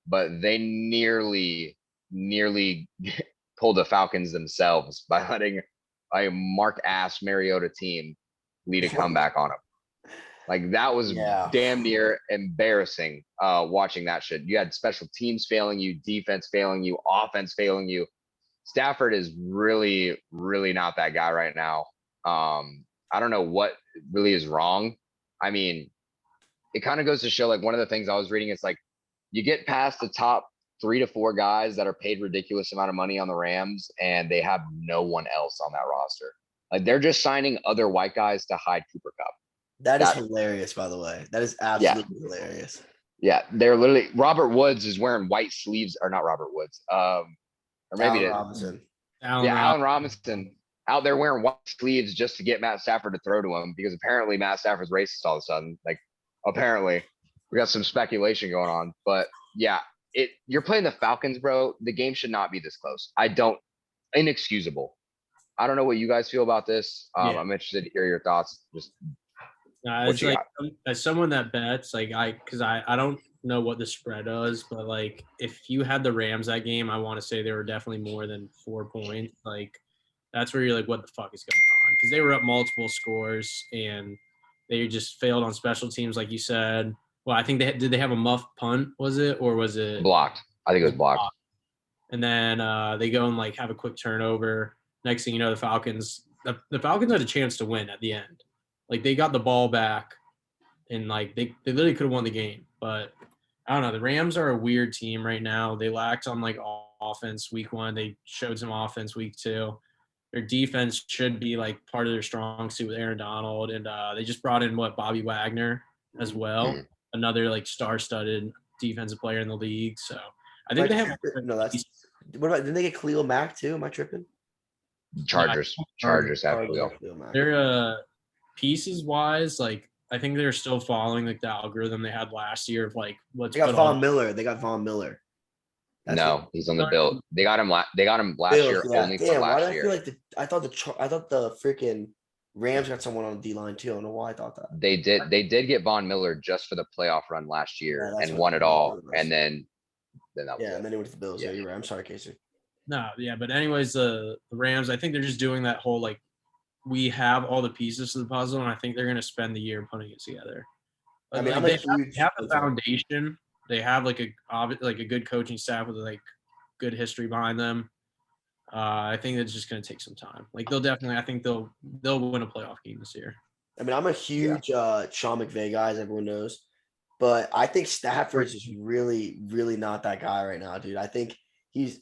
but they nearly pulled the Falcons themselves by letting a Mark ass Mariota team lead a comeback on them. Like that was damn near embarrassing watching that shit. You had special teams failing you, defense failing you, offense failing you. Stafford is really, really not that guy right now. I don't know what really is wrong. I mean, it kind of goes to show like one of the things I was reading is like you get past the top 3 to 4 guys that are paid ridiculous amount of money on the Rams, and they have no one else on that roster. Like they're just signing other white guys to hide Cooper Kupp. That is hilarious, by the way. That is absolutely hilarious. Yeah, they're literally Robert Woods is wearing white sleeves, or not Robert Woods. Or maybe Allen Robinson. Allen Robinson out there wearing white sleeves just to get Matt Stafford to throw to him because apparently Matt Stafford's racist all of a sudden. Like apparently we got some speculation going on. But yeah, you're playing the Falcons, bro. The game should not be this close. Inexcusable. I don't know what you guys feel about this. I'm interested to hear your thoughts. Just it's like as someone that bets, like because I don't know what the spread is, but like if you had the Rams that game, I want to say they were definitely more than 4 points. Like that's where you're like, what the fuck is going on? Because they were up multiple scores and they just failed on special teams, like you said. Well, I think did they have a muff punt? Was it or was it blocked? I think it was blocked. And then they go and like have a quick turnover. Next thing you know, the Falcons had a chance to win at the end. Like they got the ball back, and like they literally could have won the game. But I don't know. The Rams are a weird team right now. They lacked on like offense week 1. They showed some offense week 2. Their defense should be like part of their strong suit with Aaron Donald, and they just brought in Bobby Wagner as well, another like star-studded defensive player in the league. So I think they have. No, that's what about? Didn't they get Khalil Mack too? Am I tripping? Chargers have Khalil. They're pieces wise, like I think they're still following like the algorithm they had last year of like They got Von Miller. No, he's on the Bill. They got him last year only for last year. I thought the freaking Rams got someone on the D line too. I don't know why I thought that. They did get Von Miller just for the playoff run last year and won it all. And then that was and then it went to the Bills. Yeah, you're right. I'm sorry, Casey. No, yeah, but anyways, the Rams, I think they're just doing that whole like we have all the pieces to the puzzle, and I think they're going to spend the year putting it together. But, I mean, they have the foundation. They have like a good coaching staff with like good history behind them. I think it's just going to take some time. Like I think they'll win a playoff game this year. I mean, I'm a huge Sean McVay guy, as everyone knows, but I think Stafford's just really, really not that guy right now, dude. I think he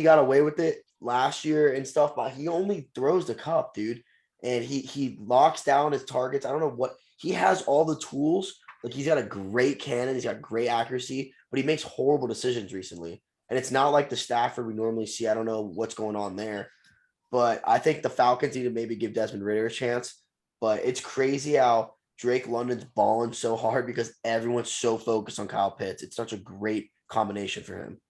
got away with it last year and stuff, but he only throws the cup, dude. And he locks down his targets. I don't know what he has all the tools. Like he's got a great cannon, he's got great accuracy, but he makes horrible decisions recently. And it's not like the Stafford we normally see. I don't know what's going on there. But I think the Falcons need to maybe give Desmond Ridder a chance. But it's crazy how Drake London's balling so hard because everyone's so focused on Kyle Pitts. It's such a great combination for him.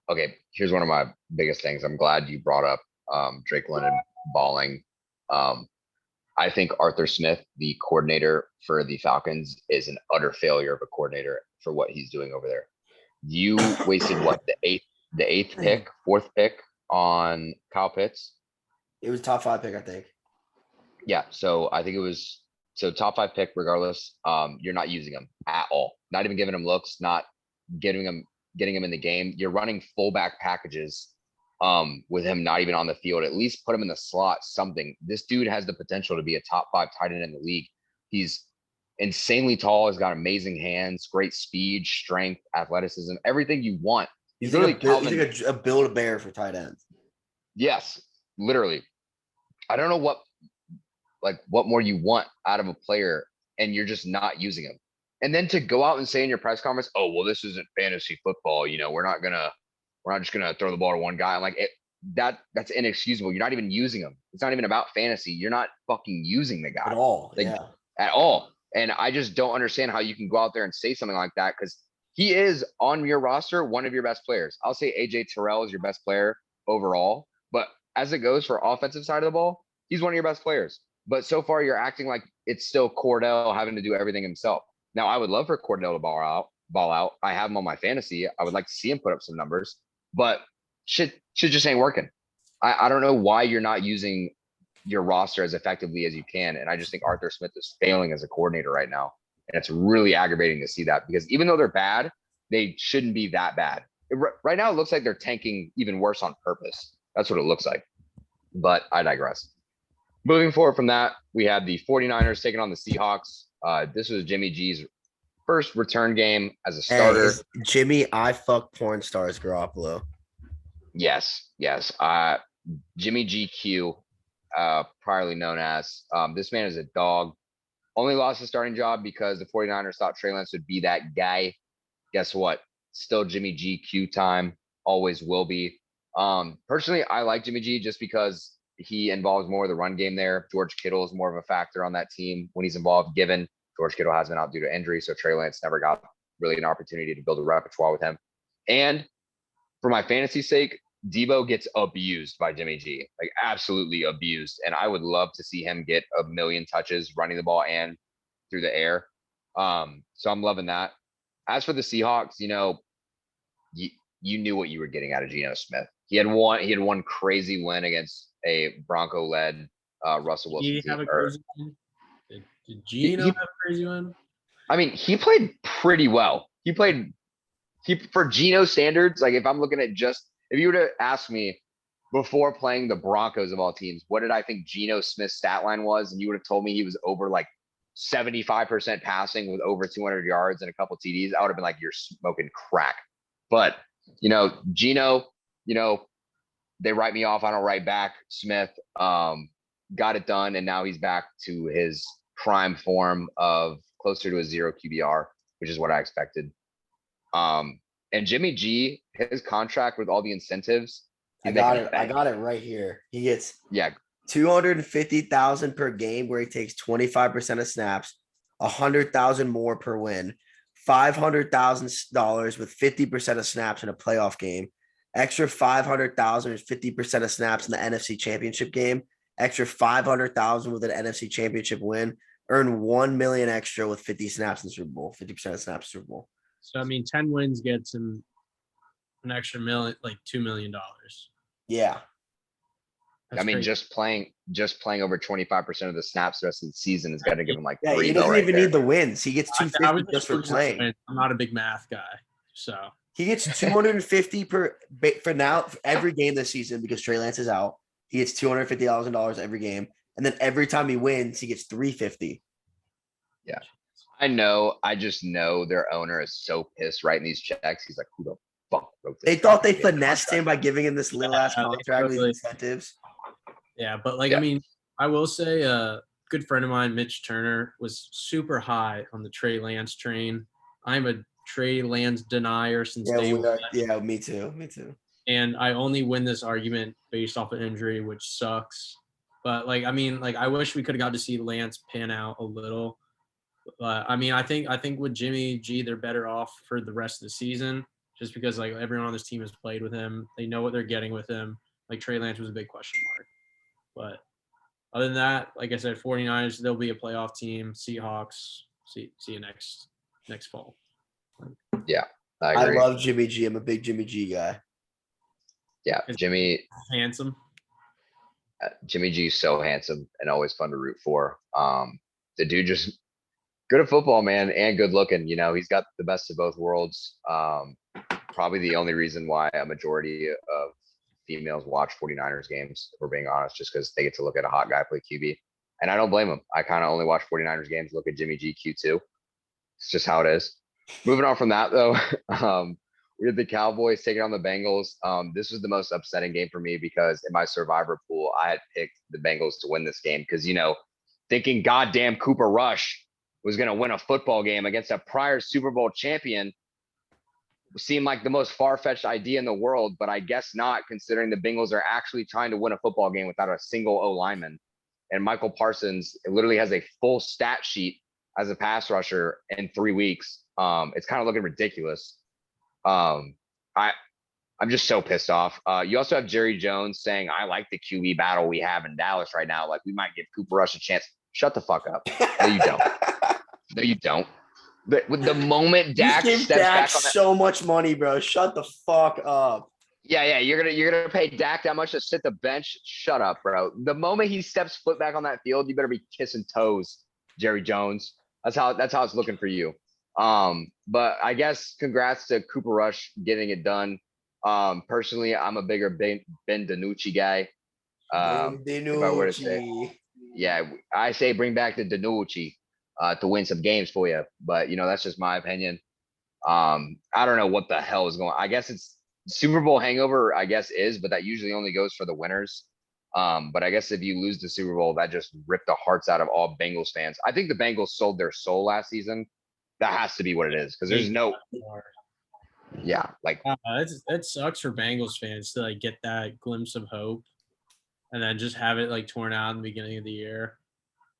Okay, here's one of my biggest things. I'm glad you brought up Drake London balling. I think Arthur Smith, the coordinator for the Falcons, is an utter failure of a coordinator for what he's doing over there. You wasted the eighth pick, 4th pick on Kyle Pitts? It was top 5 pick, I think. Yeah, so I think it was top 5 pick regardless. You're not using him at all. Not even giving him looks, not getting him in the game. You're running fullback packages with him not even on the field. At least put him in the slot, something. This dude has the potential to be a top 5 tight end in the league. He's insanely tall, has got amazing hands, great speed, strength, athleticism, everything you want He's literally like he's counting. like a Build-A-Bear for tight ends. Yes, literally. I don't know what more you want out of a player, and you're just not using him. And then to go out and say in your press conference, "Oh, well, this isn't fantasy football. We're not just gonna throw the ball to one guy." I'm like, that's inexcusable. You're not even using him. It's not even about fantasy. You're not fucking using the guy At all. like Yeah. at all. And I just don't understand how you can go out there and say something like that, because he is on your roster, one of your best players. I'll say AJ Terrell is your best player overall, but as it goes for offensive side of the ball, he's one of your best players. But so far, you're acting like it's still Cordell having to do everything himself. Now, I would love for Cordell to ball out. I have him on my fantasy. I would like to see him put up some numbers, but shit just ain't working. I don't know why you're not using your roster as effectively as you can. And I just think Arthur Smith is failing as a coordinator right now. And it's really aggravating to see that, because even though they're bad, they shouldn't be that bad. Right now, it looks like they're tanking even worse on purpose. That's what it looks like. But I digress. Moving forward from that, we had the 49ers taking on the Seahawks. This was Jimmy G's first return game as a starter. Hey, Jimmy, I fuck porn stars Garoppolo. Yes. Jimmy GQ, priorly known as. This man is a dog. Only lost his starting job because the 49ers thought Trey Lance would be that guy. Guess what? Still Jimmy GQ time. Always will be. Personally, I like Jimmy G just because he involves more of the run game there. George Kittle is more of a factor on that team when he's involved, given George Kittle has been out due to injury. So Trey Lance never got really an opportunity to build a repertoire with him. And for my fantasy sake, Debo gets abused by Jimmy G, like absolutely abused. And I would love to see him get a million touches running the ball and through the air. So I'm loving that. As for the Seahawks, you knew what you were getting out of Geno Smith. He had one crazy win against a Bronco-led Russell Wilson team. Did Geno have a crazy one? I mean, he played pretty well. For Geno standards, like if I'm looking at if you were to ask me before playing the Broncos of all teams, what did I think Geno Smith's stat line was? And you would have told me he was over like 75% passing with over 200 yards and a couple TDs. I would have been like, you're smoking crack. But, Geno, they write me off. I don't write back. Smith got it done. And now he's back to his prime form of closer to a 0 QBR, which is what I expected. And Jimmy G, his contract with all the incentives. I got it right here. He gets $250,000 per game where he takes 25% of snaps, $100,000 more per win, $500,000 with 50% of snaps in a playoff game, extra $500,000 with 50% of snaps in the NFC Championship game, extra $500,000 with an NFC Championship win, earn $1 million extra with 50 snaps in the Super Bowl, 50% of snaps in the Super Bowl. So 10 wins gets him an extra million, like $2 million. Yeah. That's crazy. Just playing over 25% of the snaps the rest of the season is going to give him like he doesn't even need the wins. He gets $250 just for playing. I'm not a big math guy, so he gets $250 for every game this season because Trey Lance is out. He gets $250,000 every game, and then every time he wins, he gets $350. Yeah, I know. I just know their owner is so pissed writing these checks. He's like, "Who the fuck wrote this?" They thought they finessed him by giving him this little ass contract with incentives. Yeah, but I will say a good friend of mine, Mitch Turner, was super high on the Trey Lance train. I'm a Trey Lance denier since day one. Yeah, me too. And I only win this argument based off of injury, which sucks. But I wish we could have got to see Lance pan out a little. But I think with Jimmy G, they're better off for the rest of the season, just because everyone on this team has played with him. They know what they're getting with him. Trey Lance was a big question mark. But other than that, like I said, 49ers, they'll be a playoff team. Seahawks, see you next fall. Yeah, I agree. I love Jimmy G. I'm a big Jimmy G guy. Yeah, Jimmy. Handsome. Jimmy G is so handsome and always fun to root for. The dude just good at football, man, and good looking. He's got the best of both worlds. Probably the only reason why a majority of females watch 49ers games, if we're being honest, just because they get to look at a hot guy play QB. And I don't blame them. I kind of only watch 49ers games, look at Jimmy GQ too. It's just how it is. Moving on from that, though, We had the Cowboys taking on the Bengals. This was the most upsetting game for me because in my survivor pool, I had picked the Bengals to win this game because, thinking goddamn Cooper Rush was going to win a football game against a prior Super Bowl champion seemed like the most far-fetched idea in the world, but I guess not, considering the Bengals are actually trying to win a football game without a single O-lineman. And Michael Parsons literally has a full stat sheet as a pass rusher in 3 weeks. It's kind of looking ridiculous. I'm just so pissed off. You also have Jerry Jones saying, I like the QB battle we have in Dallas right now. Like, we might give Cooper Rush a chance. Shut the fuck up. No, you don't. No, you don't. The moment Dak steps back on that, so much money, bro. Shut the fuck up. Yeah, you're gonna pay Dak that much to sit the bench. Shut up, bro. The moment he steps foot back on that field, you better be kissing toes, Jerry Jones. That's how it's looking for you. But I guess congrats to Cooper Rush getting it done. Personally, I'm a bigger Ben DiNucci guy. If I were to say, yeah, I say bring back the DiNucci to win some games for you. But that's just my opinion. I don't know what the hell is going on. I guess it's Super Bowl hangover, I guess but that usually only goes for the winners. But I guess if you lose the Super Bowl, that just ripped the hearts out of all Bengals fans. I think the Bengals sold their soul last season. That has to be what it is, because there's no, it sucks for Bengals fans to like get that glimpse of hope, and then just have it like torn out in the beginning of the year.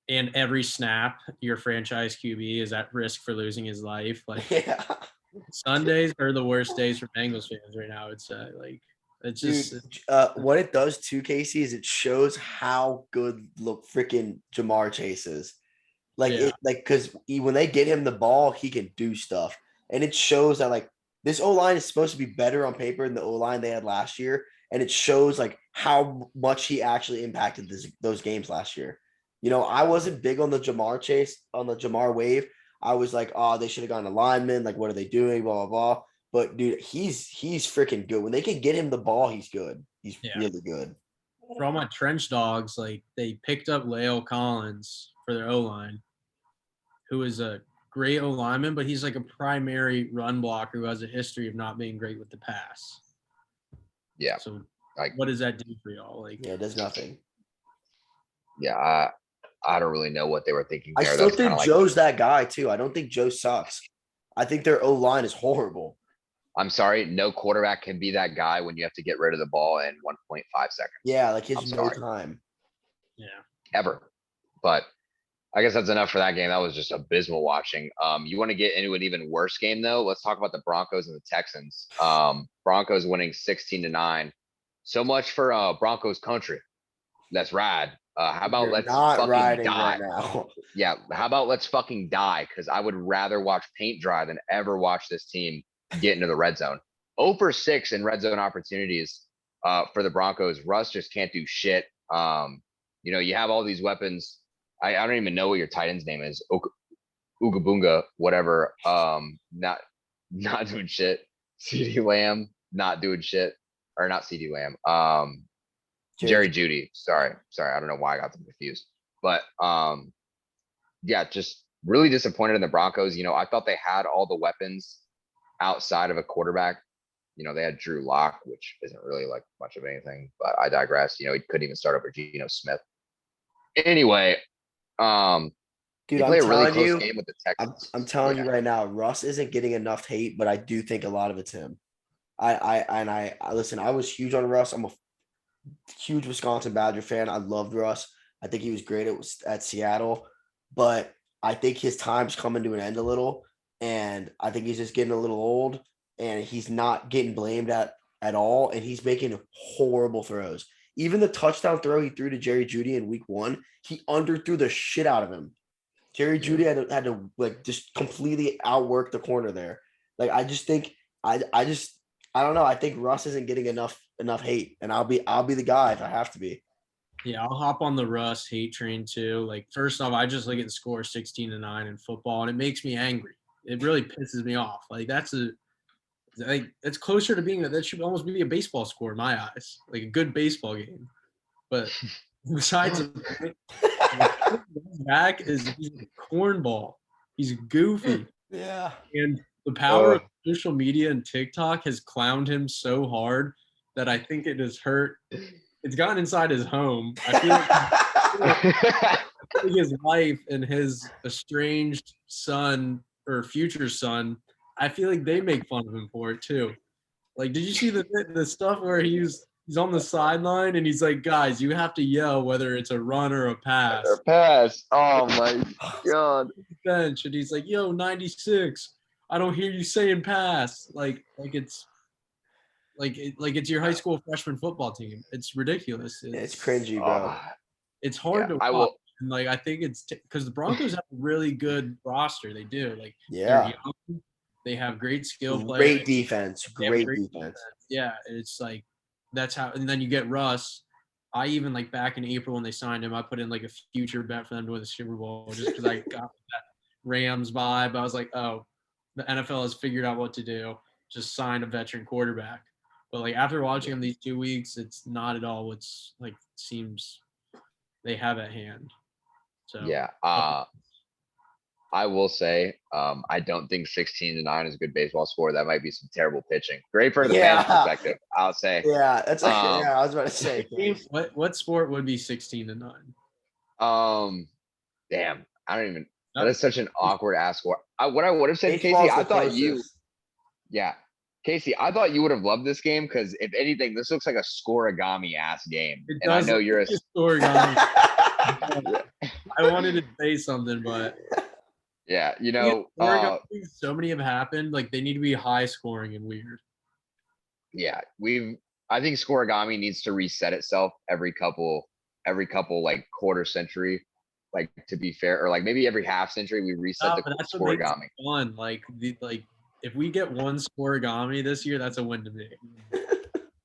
And every snap, your franchise QB is at risk for losing his life. Like, Sundays are the worst days for Bengals fans right now. It's what it does too, Casey, is it shows how good freaking Jamar Chase is. Because when they get him the ball, he can do stuff, and it shows that like this O-line is supposed to be better on paper than the O-line they had last year, and it shows like how much he actually impacted those games last year. I wasn't big on the Jamar wave. I was like, oh, they should have gone to lineman. Like, what are they doing? Blah, blah, blah. But, dude, he's freaking good. When they can get him the ball, he's good. He's really good. For all my trench dogs, like, they picked up La'el Collins for their O-line, who is a great O-lineman, but he's like a primary run blocker who has a history of not being great with the pass. Yeah. So, what does that do for y'all? Like, it does nothing. Yeah, I don't really know what they were thinking there. I still think Joe's that guy, too. I don't think Joe sucks. I think their O-line is horrible. I'm sorry, no quarterback can be that guy when you have to get rid of the ball in 1.5 seconds. Yeah, like his no time. Yeah. Ever. But I guess that's enough for that game. That was just abysmal watching. You want to get into an even worse game, though? Let's talk about the Broncos and the Texans. Broncos winning 16-9. So much for Broncos country. That's rad. How about let's fucking die? Right now. Yeah, how about let's fucking die? Because I would rather watch paint dry than ever watch this team get into the red zone. 0 for 6 in red zone opportunities for the Broncos. Russ just can't do shit. You have all these weapons. I don't even know what your tight end's name is. Oogabunga, whatever. Not doing shit. CD Lamb, not doing shit. Or not CD Lamb. Jerry Jeudy. Sorry. I don't know why I got them confused. But just really disappointed in the Broncos. I thought they had all the weapons outside of a quarterback. They had Drew Lock, which isn't really like much of anything, but I digress. He couldn't even start over Geno Smith. Anyway, dude, play a really close game with the Texans. I'm telling you right now, Russ isn't getting enough hate, but I do think a lot of it's him. I listen, I was huge on Russ. I'm a huge Wisconsin Badger fan. I loved Russ. I think he was great at Seattle, but I think his time's coming to an end a little, and I think he's just getting a little old, and he's not getting blamed at all, and he's making horrible throws. Even the touchdown throw he threw to Jerry Jeudy in week 1, he underthrew the shit out of him. Jerry Jeudy had to like just completely outwork the corner there. Like, I just think I don't know. I think Russ isn't getting enough hate, and I'll be the guy if I have to be. Yeah, I'll hop on the Russ hate train too. Like, first off, I just look at the score 16-9 in football, and it makes me angry. It really pisses me off. Like, it's closer to being that should almost be a baseball score in my eyes, like a good baseball game. But besides, back is he's a cornball. He's goofy. Yeah. And The power of social media and TikTok has clowned him so hard that I think it has hurt. It's gotten inside his home. I feel like his wife and his estranged son or future son, I feel like they make fun of him for it too. Like, did you see the stuff where he's on the sideline and he's like, guys, you have to yell whether it's a run or a pass. Or pass. Oh my God. Bench, and he's like, yo, 96. I don't hear you saying pass. Like it's your high school freshman football team. It's ridiculous. It's cringy, bro. It's hard to watch. And like I think it's because the Broncos have a really good roster. They do. Like they're young. They have great skill players. Great defense. Great defense. Yeah, it's like that's how. And then you get Russ. I even like back in April when they signed him, I put in like a future bet for them to win the Super Bowl just because I got that Rams vibe. I was like, oh, the NFL has figured out what to do. Just sign a veteran quarterback. But like after watching them these 2 weeks, it's not at all what's like seems they have at hand. So yeah, I will say, I don't think 16-9 is a good baseball score. That might be some terrible pitching. Great for the fans' perspective, I'll say. Yeah, that's like I was about to say. What sport would be 16-9? Damn, I don't even. That is such an awkward ass score. What I would have said, Casey, I thought you. Yeah, Casey, I thought you would have loved this game because if anything, this looks like a scoregami ass game. And I know you're a scoregami. I wanted to say something, but. Yeah, so many have happened. Like they need to be high scoring and weird. Yeah, I think scoregami needs to reset itself every couple like quarter century, like to be fair, or like maybe every half century we reset the scoregami. Fun, like if we get one scoregami this year, that's a win to me.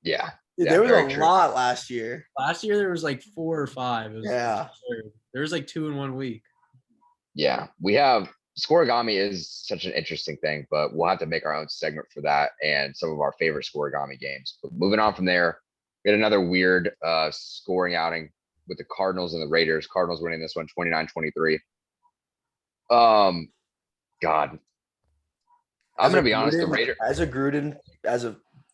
Yeah, there was a lot last year. Last year there was like 4 or 5. There was like 2 in 1 week. Yeah, we have scoregami is such an interesting thing, but we'll have to make our own segment for that and some of our favorite scoregami games. But moving on from there, we had another weird scoring outing with the Cardinals and the Raiders. Cardinals winning this one 29-23. God, I'm gonna be honest. The Raiders, as a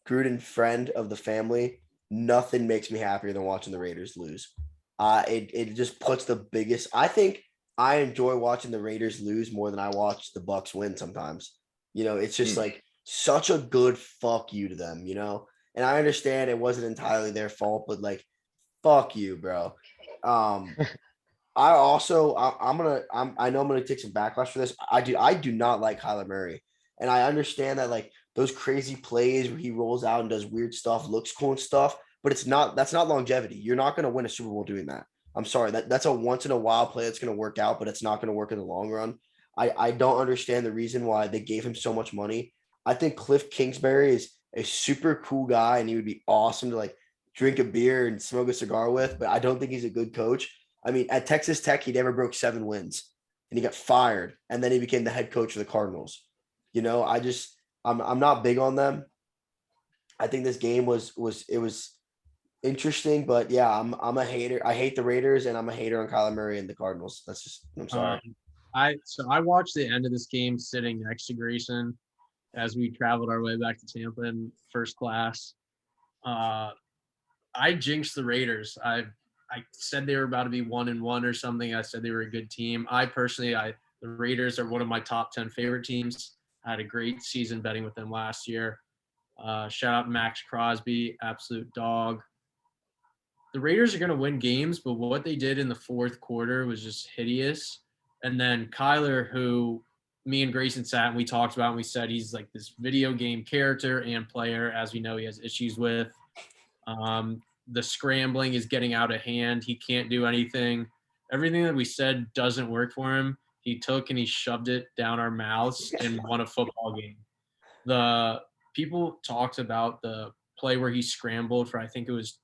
Gruden friend of the family, nothing makes me happier than watching the Raiders lose. It just puts the biggest. I think I enjoy watching the Raiders lose more than I watch the Bucs win sometimes. It's just like such a good fuck you to them, And I understand it wasn't entirely their fault, but like, fuck you, bro. I know I'm gonna take some backlash for this. I do not like Kyler Murray, and I understand that like those crazy plays where he rolls out and does weird stuff, looks cool and stuff, but that's not longevity. You're not gonna win a Super Bowl doing that. I'm sorry, that's a once in a while play that's going to work out, but it's not going to work in the long run. I don't understand the reason why they gave him so much money. I think Cliff Kingsbury is a super cool guy and he would be awesome to like drink a beer and smoke a cigar with, but I don't think he's a good coach. I mean, at Texas Tech, he never broke 7 wins and he got fired and then he became the head coach of the Cardinals. I'm not big on them. I think this game was interesting, but yeah, I'm a hater. I hate the Raiders, and I'm a hater on Kyler Murray and the Cardinals. That's just I'm sorry. I watched the end of this game sitting next to Grayson as we traveled our way back to Tampa in first class. I jinxed the Raiders. I said they were about to be 1-1 or something. I said they were a good team. The Raiders are one of my top 10 favorite teams. I had a great season betting with them last year. Shout out Max Crosby, absolute dog. The Raiders are going to win games, but what they did in the fourth quarter was just hideous. And then Kyler, who me and Grayson sat and we talked about, and we said he's like this video game character and player. As we know, he has issues with. The scrambling is getting out of hand. He can't do anything. Everything that we said doesn't work for him. He took and he shoved it down our mouths and won a football game. The people talked about the play where he scrambled for, I think it was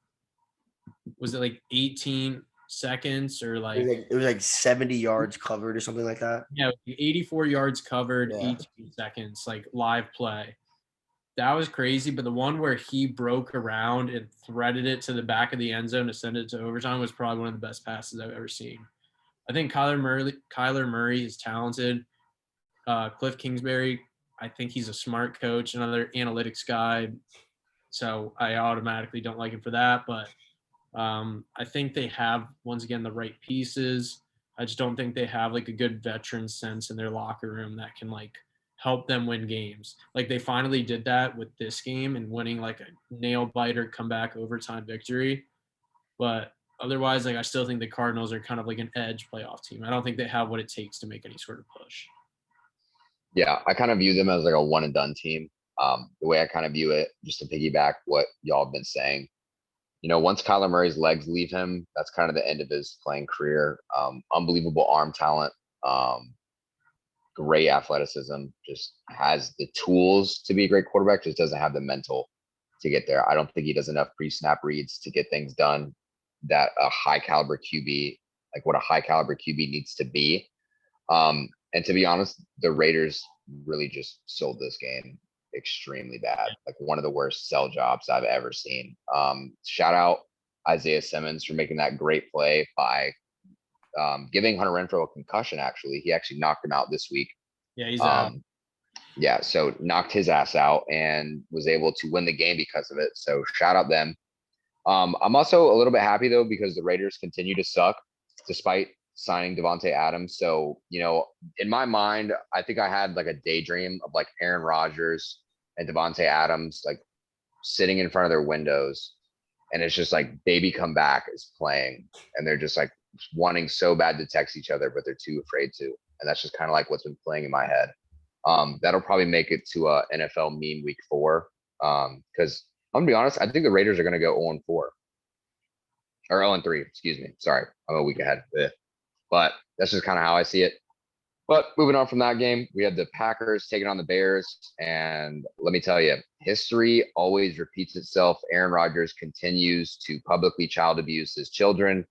it like 18 seconds or like it was like 70 yards covered or something like that. Yeah, 84 yards covered, 18 seconds, like live play. That was crazy. But the one where he broke around and threaded it to the back of the end zone to send it to overtime was probably one of the best passes I've ever seen. I think Kyler Murray is talented. Cliff Kingsbury, I think he's a smart coach, another analytics guy. So I automatically don't like him for that. But I think they have, once again, the right pieces. I just don't think they have like a good veteran sense in their locker room that can like help them win games. Like they finally did that with this game and winning like a nail biter comeback overtime victory. But otherwise, like I still think the Cardinals are kind of like an edge playoff team. I don't think they have what it takes to make any sort of push. Yeah, I kind of view them as like a one and done team. The way I kind of view it, just to piggyback what y'all have been saying, once Kyler Murray's legs leave him, that's kind of the end of his playing career. Unbelievable arm talent, great athleticism, just has the tools to be a great quarterback, just doesn't have the mental to get there. I don't think he does enough pre-snap reads to get things done that a high caliber QB, like what a high caliber QB needs to be. And to be honest, the Raiders really just sold this game extremely bad. Like one of the worst sell jobs I've ever seen. Shout out Isaiah Simmons for making that great play by giving Hunter Renfrow a concussion. Actually, he actually knocked him out this week. Yeah, he's out. Yeah, so knocked his ass out and was able to win the game because of it. So shout out them. I'm also a little bit happy though because the Raiders continue to suck despite signing Devontae Adams. So, in my mind, I think I had like a daydream of like Aaron Rodgers and Devontae Adams like sitting in front of their windows. And it's just like Baby Come Back is playing and they're just like wanting so bad to text each other, but they're too afraid to. And that's just kind of like what's been playing in my head. That'll probably make it to a NFL meme week 4. Because I'm gonna be honest, I think the Raiders are gonna go 0-4 or 0-3. Excuse me. Sorry, I'm a week ahead. But that's just kind of how I see it. But moving on from that game, we had the Packers taking on the Bears. And let me tell you, history always repeats itself. Aaron Rodgers continues to publicly child abuse his children.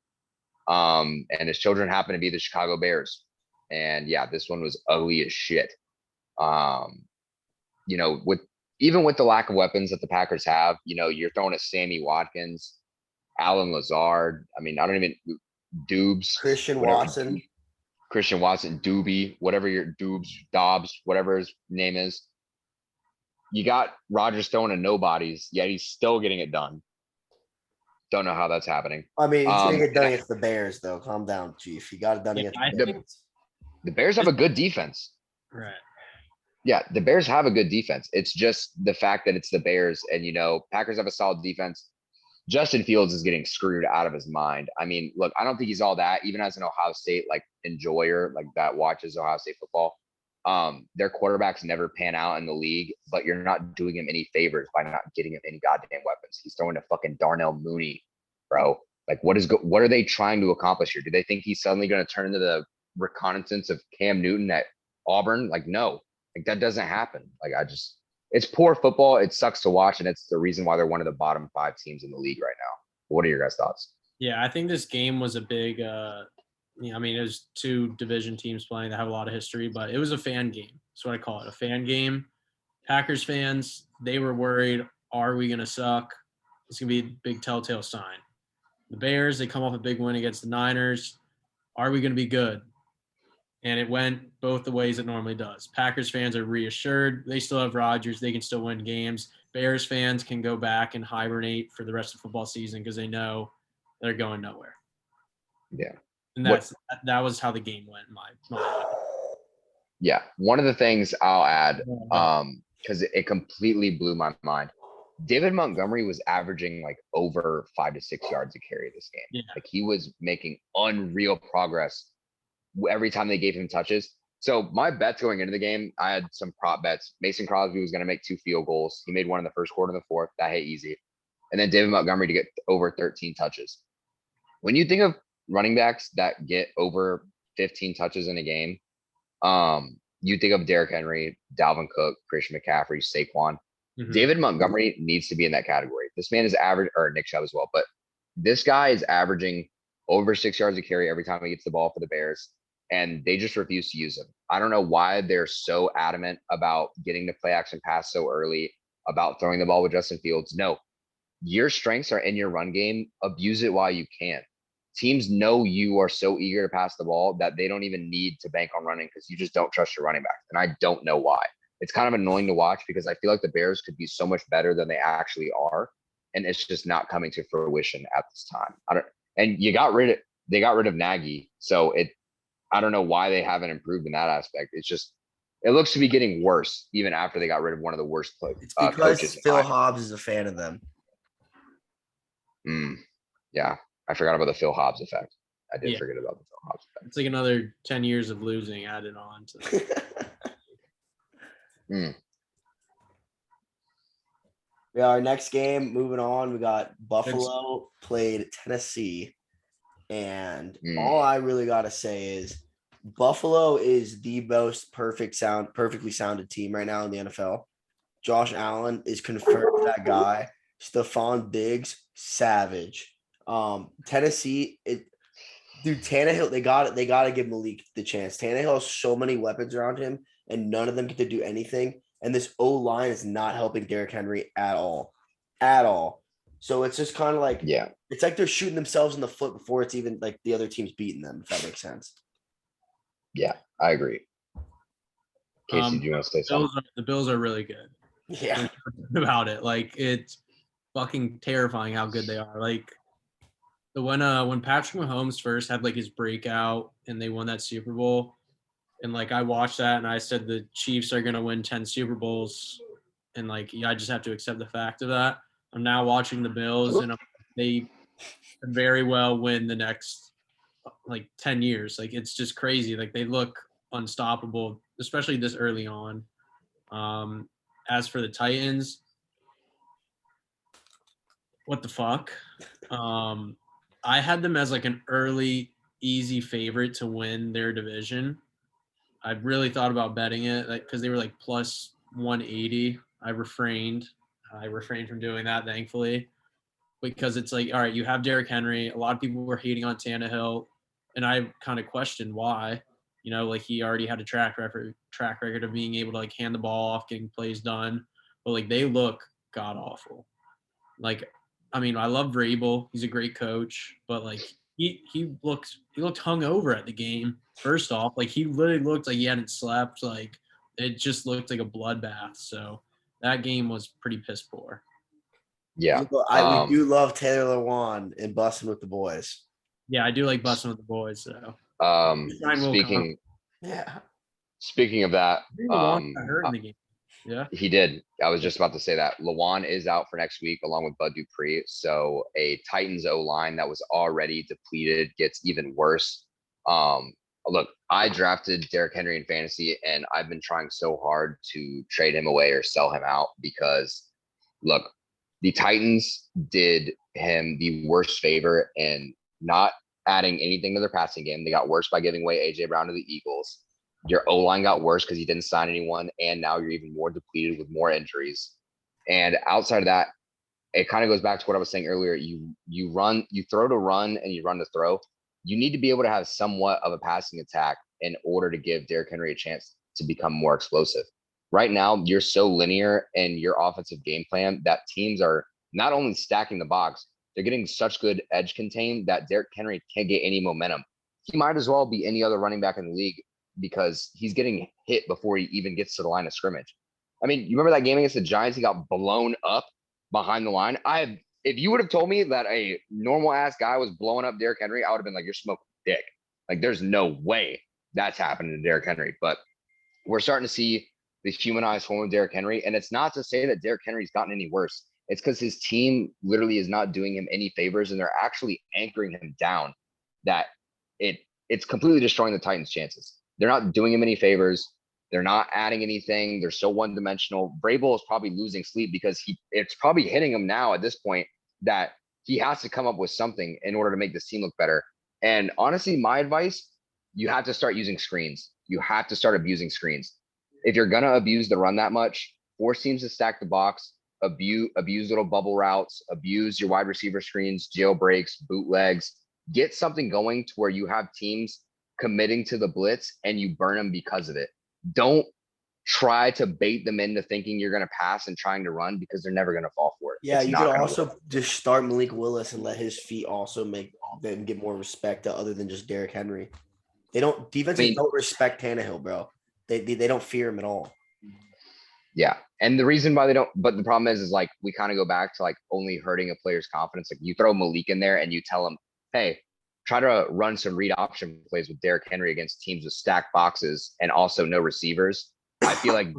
And his children happen to be the Chicago Bears. And yeah, this one was ugly as shit. With the lack of weapons that the Packers have, you're throwing a Sammy Watkins, Alan Lazard. I mean, I don't even Dubes, Christian whatever, Watson. Christian Watson, Doobie, whatever your Dobbs, whatever his name is. You got Rodgers throwing to nobodies, yet he's still getting it done. Don't know how that's happening. I mean, he's gonna get done against the Bears, though. Calm down, Chief. He got it done against the Bears. The Bears have a good defense. Right. Yeah, the Bears have a good defense. It's just the fact that it's the Bears and, Packers have a solid defense. Justin Fields is getting screwed out of his mind. I mean, look, I don't think he's all that, even as an Ohio State, like, enjoyer, like, that watches Ohio State football. Their quarterbacks never pan out in the league, but you're not doing him any favors by not getting him any goddamn weapons. He's throwing to fucking Darnell Mooney, bro. Like, what are they trying to accomplish here? Do they think he's suddenly going to turn into the reconnaissance of Cam Newton at Auburn? Like, no. Like, that doesn't happen. Like, it's poor football. It sucks to watch, and it's the reason why they're one of the bottom 5 teams in the league right now. What are your guys' thoughts? Yeah, I think this game was a big it was 2 division teams playing that have a lot of history, but it was a fan game. That's what I call it, a fan game. Packers fans, they were worried, are we going to suck? It's going to be a big telltale sign. The Bears, they come off a big win against the Niners. Are we going to be good? And it went both the ways it normally does. Packers fans are reassured. They still have Rodgers. They can still win games. Bears fans can go back and hibernate for the rest of the football season because they know they're going nowhere. Yeah. And that was how the game went in my Yeah. One of the things I'll add, because it completely blew my mind. David Montgomery was averaging like over 5 to 6 yards a carry this game. Yeah. Like he was making unreal progress every time they gave him touches. So my bets going into the game, I had some prop bets. Mason Crosby was going to make 2 field goals. He made one in the first quarter and the fourth. That hit easy. And then David Montgomery to get over 13 touches. When you think of running backs that get over 15 touches in a game, you think of Derrick Henry, Dalvin Cook, Christian McCaffrey, Saquon. Mm-hmm. David Montgomery needs to be in that category. This man is average, or Nick Chubb as well, but this guy is averaging over 6 yards a carry every time he gets the ball for the Bears, and they just refuse to use him. I don't know why they're so adamant about getting the play action pass so early, about throwing the ball with Justin Fields. No, your strengths are in your run game. Abuse it while you can. Teams know you are so eager to pass the ball that they don't even need to bank on running because you just don't trust your running back. And I don't know why. it's kind of annoying to watch because I feel like the Bears could be so much better than they actually are. And it's just not coming to fruition at this time. And they got rid of Nagy. So I don't know why they haven't improved in that aspect. It's just, it looks to be getting worse even after they got rid of one of the worst It's because coaches. Phil Hobbs is a fan of them. Yeah. I forgot about the Phil Hobbs effect. I did Yeah. forget about the Phil Hobbs effect. It's like another 10 years of losing added on to Yeah, our next game, moving on, we got Buffalo played Tennessee. And all I really got to say is Buffalo is the most perfectly sounded team right now in the NFL. Josh Allen is confirmed that guy. Stephon Diggs, savage. Tennessee, Tannehill, they got to give Malik the chance. Tannehill has so many weapons around him, and none of them get to do anything. And this O-line is not helping Derrick Henry at all. At all. So it's just kind of like, it's like they're shooting themselves in the foot before it's even like the other team's beating them, if that makes sense. Yeah, I agree. Casey, do you want to say something? The Bills are really good. Yeah. About it. Like, it's fucking terrifying how good they are. Like, when Patrick Mahomes first had like his breakout and they won that Super Bowl, and like I watched that and I said the Chiefs are gonna win 10 Super Bowls, and like I just have to accept the fact of that. I'm now watching the Bills and they could very well win the next like 10 years. Like it's just crazy. Like they look unstoppable, especially this early on. As for the Titans, what the fuck? I had them as like an early, easy favorite to win their division. I really thought about betting it because they were like plus 180. I refrained from doing that, thankfully, because it's like, all right, you have Derrick Henry. A lot of people were hating on Tannehill, and I kind of questioned why. Like he already had a track record of being able to like hand the ball off, getting plays done, but like they look god awful. Like, I mean, I love Vrabel. He's a great coach, but like he looked hungover at the game. First off, like he literally looked like he hadn't slept. Like it just looked like a bloodbath. So that game was pretty piss poor. Yeah, we do love Taylor Lewan and busting with the boys. Yeah, I do like busting with the boys. So speaking of that, got hurt in the game. Yeah, he did. I was just about to say that Lewan is out for next week along with Bud Dupree. So a Titans O-line that was already depleted gets even worse. Look, I drafted Derrick Henry in fantasy, and I've been trying so hard to trade him away or sell him out because, look, the Titans did him the worst favor in not adding anything to their passing game. They got worse by giving away A.J. Brown to the Eagles. Your O-line got worse because you didn't sign anyone, and now you're even more depleted with more injuries. And outside of that, it kind of goes back to what I was saying earlier. You throw to run, and you run to throw. You need to be able to have somewhat of a passing attack in order to give Derrick Henry a chance to become more explosive. Right now, you're so linear in your offensive game plan that teams are not only stacking the box, they're getting such good edge contain that Derrick Henry can't get any momentum. He might as well be any other running back in the league because he's getting hit before he even gets to the line of scrimmage. I mean, you remember that game against the Giants? He got blown up behind the line. If you would have told me that a normal ass guy was blowing up Derrick Henry, I would have been like, you're smoking dick. Like, there's no way that's happening to Derrick Henry. But we're starting to see the humanized form of Derrick Henry. And it's not to say that Derrick Henry's gotten any worse. It's because his team literally is not doing him any favors, and they're actually anchoring him down that it's completely destroying the Titans' chances. They're not doing him any favors. They're not adding anything. They're so one-dimensional. Vrabel is probably losing sleep because it's probably hitting him now at this point that he has to come up with something in order to make this team look better. And honestly, my advice, you have to start using screens. You have to start abusing screens. If you're going to abuse the run that much, force teams to stack the box, abuse little bubble routes, abuse your wide receiver screens, jailbreaks, bootlegs. Get something going to where you have teams committing to the blitz and you burn them because of it. Don't try to bait them into thinking you're going to pass and trying to run because they're never going to fall for it. Yeah, you could also just start Malik Willis and let his feet also make them get more respect other than just Derrick Henry. Defenses don't respect Tannehill, bro. They don't fear him at all. Yeah. And the reason why they don't, but the problem is like, we kind of go back to like only hurting a player's confidence. Like you throw Malik in there and you tell him, hey, try to run some read option plays with Derrick Henry against teams with stacked boxes and also no receivers. I feel like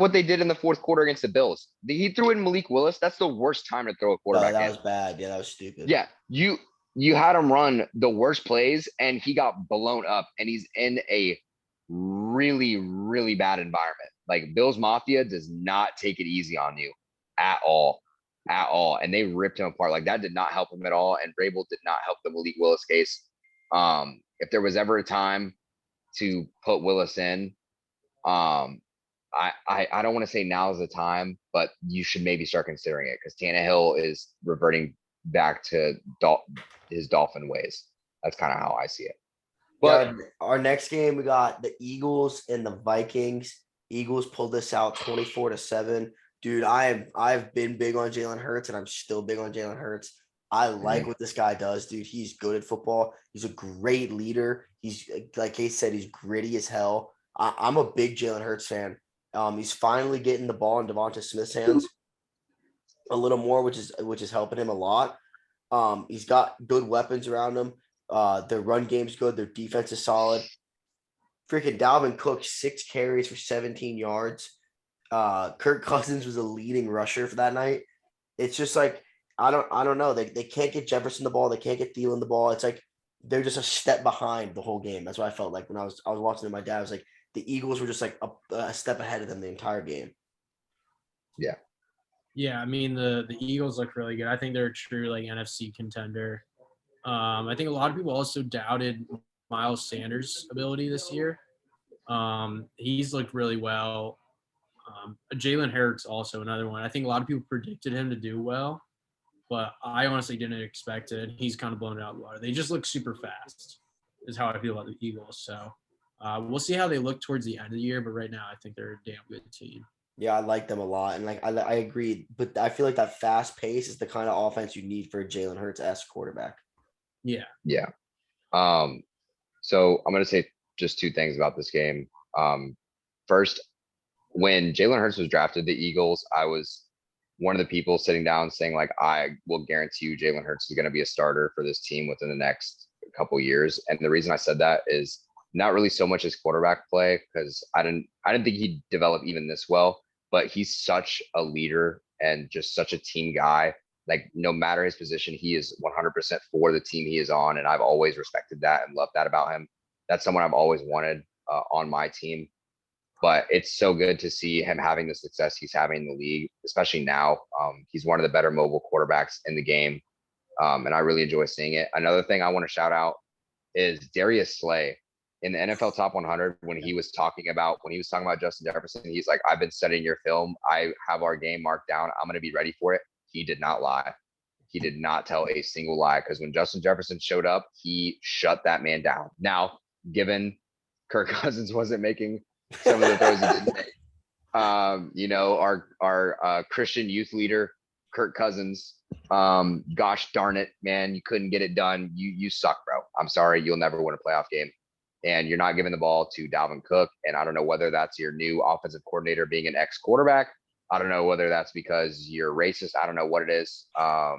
what they did in the fourth quarter against the Bills. He threw in Malik Willis. That's the worst time to throw a No, quarterback that in. was bad. Yeah, that was stupid. Yeah. You had him run the worst plays and he got blown up and he's in a really, really bad environment. Like Bills Mafia does not take it easy on you at all. At all. And they ripped him apart. Like that did not help him at all. And Vrabel did not help the Malik Willis case. If there was ever a time to put Willis in, I don't want to say now is the time, but you should maybe start considering it because Tannehill is reverting back to his Dolphin ways. That's kind of how I see it. But our next game, we got the Eagles and the Vikings. Eagles pulled this out 24-7. Dude, I've been big on Jalen Hurts, and I'm still big on Jalen Hurts. I like what this guy does, dude. He's good at football. He's a great leader. He's like he said, he's gritty as hell. I'm a big Jalen Hurts fan. He's finally getting the ball in Devonta Smith's hands a little more, which is helping him a lot. He's got good weapons around him. Their run game's good. Their defense is solid. Freaking Dalvin Cook, 6 carries for 17 yards. Kirk Cousins was a leading rusher for that night. It's just like I don't know. They can't get Jefferson the ball. They can't get Thielen the ball. It's like they're just a step behind the whole game. That's what I felt like when I was watching it. My dad was like, the Eagles were just like a step ahead of them the entire game. Yeah. Yeah, I mean the Eagles look really good. I think they're a true like NFC contender. I think a lot of people also doubted Miles Sanders' ability this year. He's looked really well. Jalen Hurts also another one. I think a lot of people predicted him to do well, but I honestly didn't expect it. He's kind of blown it out of the water. They just look super fast, is how I feel about the Eagles. So we'll see how they look towards the end of the year, but right now I think they're a damn good team. Yeah, I like them a lot, and like I agree, but I feel like that fast pace is the kind of offense you need for a Jalen Hurts-esque quarterback. Yeah. Yeah. So I'm gonna say just 2 things about this game. First, when Jalen Hurts was drafted, the Eagles, I was one of the people sitting down saying like, I will guarantee you Jalen Hurts is going to be a starter for this team within the next couple years. And the reason I said that is not really so much his quarterback play because I didn't think he'd develop even this well, but he's such a leader and just such a team guy. Like no matter his position, he is 100% for the team he is on. And I've always respected that and loved that about him. That's someone I've always wanted on my team. But it's so good to see him having the success he's having in the league, especially now. He's one of the better mobile quarterbacks in the game, and I really enjoy seeing it. Another thing I want to shout out is Darius Slay in the NFL Top 100 when he was talking about Justin Jefferson. He's like, I've been studying your film. I have our game marked down. I'm going to be ready for it. He did not lie. He did not tell a single lie because when Justin Jefferson showed up, he shut that man down. Now, given Kirk Cousins wasn't making some of the throws he didn't make. Our Christian youth leader, Kirk Cousins. Gosh darn it, man, you couldn't get it done. You suck, bro. I'm sorry, you'll never win a playoff game. And you're not giving the ball to Dalvin Cook. And I don't know whether that's your new offensive coordinator being an ex-quarterback. I don't know whether that's because you're racist. I don't know what it is. I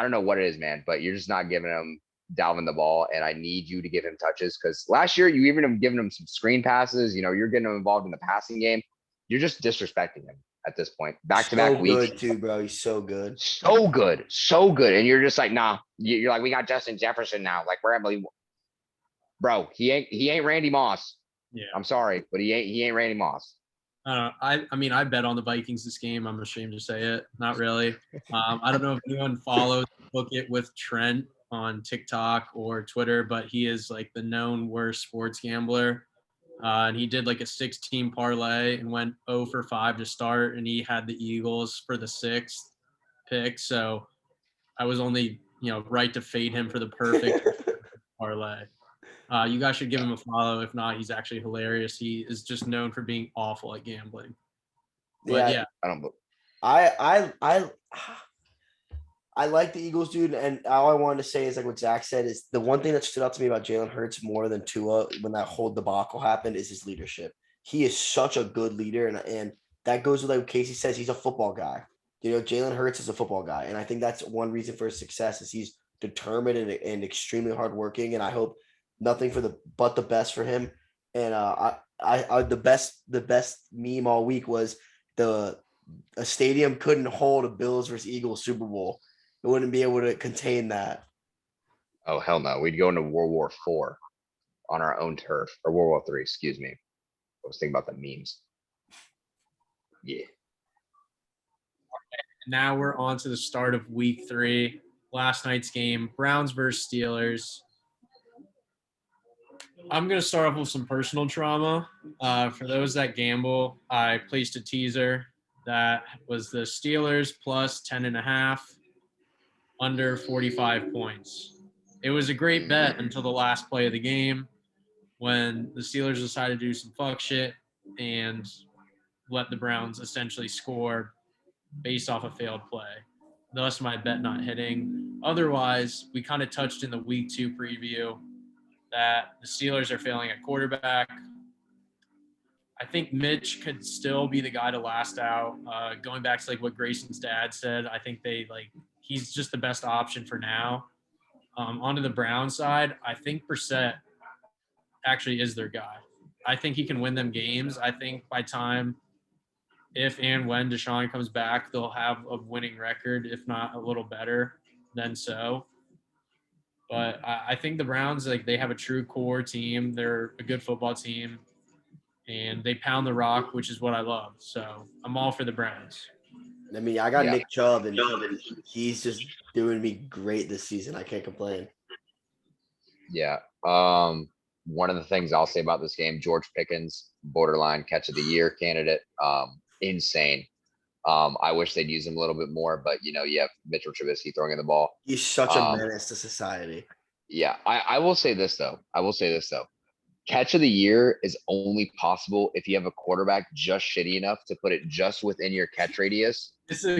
don't know what it is, man, but you're just not giving him Dalvin the ball, and I need you to give him touches because last year you even have given him some screen passes. You're getting him involved in the passing game. You're just disrespecting him at this point. Back-to-back weeks. Good too, bro. He's so good. So good. And you're just like, nah. You're like, we got Justin Jefferson now. Like, we're unbelievable. Bro, he ain't Randy Moss. Yeah. I'm sorry, but he ain't Randy Moss. I mean, I bet on the Vikings this game. I'm ashamed to say it. Not really. I don't know if anyone follows Book It with Trent on TikTok or Twitter, but he is like the known worst sports gambler. And he did like a 6-team parlay and went 0 for 5 to start, and he had the Eagles for the 6th pick. So I was only, right to fade him for the perfect parlay. You guys should give him a follow. If not, he's actually hilarious. He is just known for being awful at gambling. But yeah. I don't. I like the Eagles, dude, and all I wanted to say is like what Zach said is the one thing that stood out to me about Jalen Hurts more than Tua when that whole debacle happened is his leadership. he is such a good leader, and that goes with like Casey says. He's a football guy. Jalen Hurts is a football guy, and I think that's one reason for his success is he's determined and extremely hardworking. And I hope nothing but the best for him. And the best meme all week was a stadium couldn't hold a Bills versus Eagles Super Bowl. It wouldn't be able to contain that. Oh, hell no. We'd go into World War IV on our own turf, or World War III, excuse me. I was thinking about the memes. Yeah. Now we're on to the start of week 3. Last night's game, Browns versus Steelers. I'm going to start off with some personal trauma. For those that gamble, I placed a teaser that was the Steelers plus 10.5, under 45 points. It was a great bet until the last play of the game when the Steelers decided to do some fuck shit and let the Browns essentially score based off a failed play. Thus, my bet not hitting. Otherwise, we kind of touched in the week 2 preview that the Steelers are failing at quarterback. I think Mitch could still be the guy to last out. Going back to like what Grayson's dad said, I think he's just the best option for now. Onto the Brown side, I think Brissett actually is their guy. I think he can win them games. I think by time, if and when Deshaun comes back, they'll have a winning record, if not a little better than so. But I think the Browns, they have a true core team. They're a good football team, and they pound the rock, which is what I love. So I'm all for the Browns. I mean, I got Nick Chubb, and he's just doing me great this season. I can't complain. Yeah. One of the things I'll say about this game, George Pickens, borderline catch of the year candidate. Insane. I wish they'd use him a little bit more, but you have Mitchell Trubisky throwing in the ball. He's such a menace to society. Yeah. I will say this though. Catch of the year is only possible if you have a quarterback just shitty enough to put it just within your catch radius,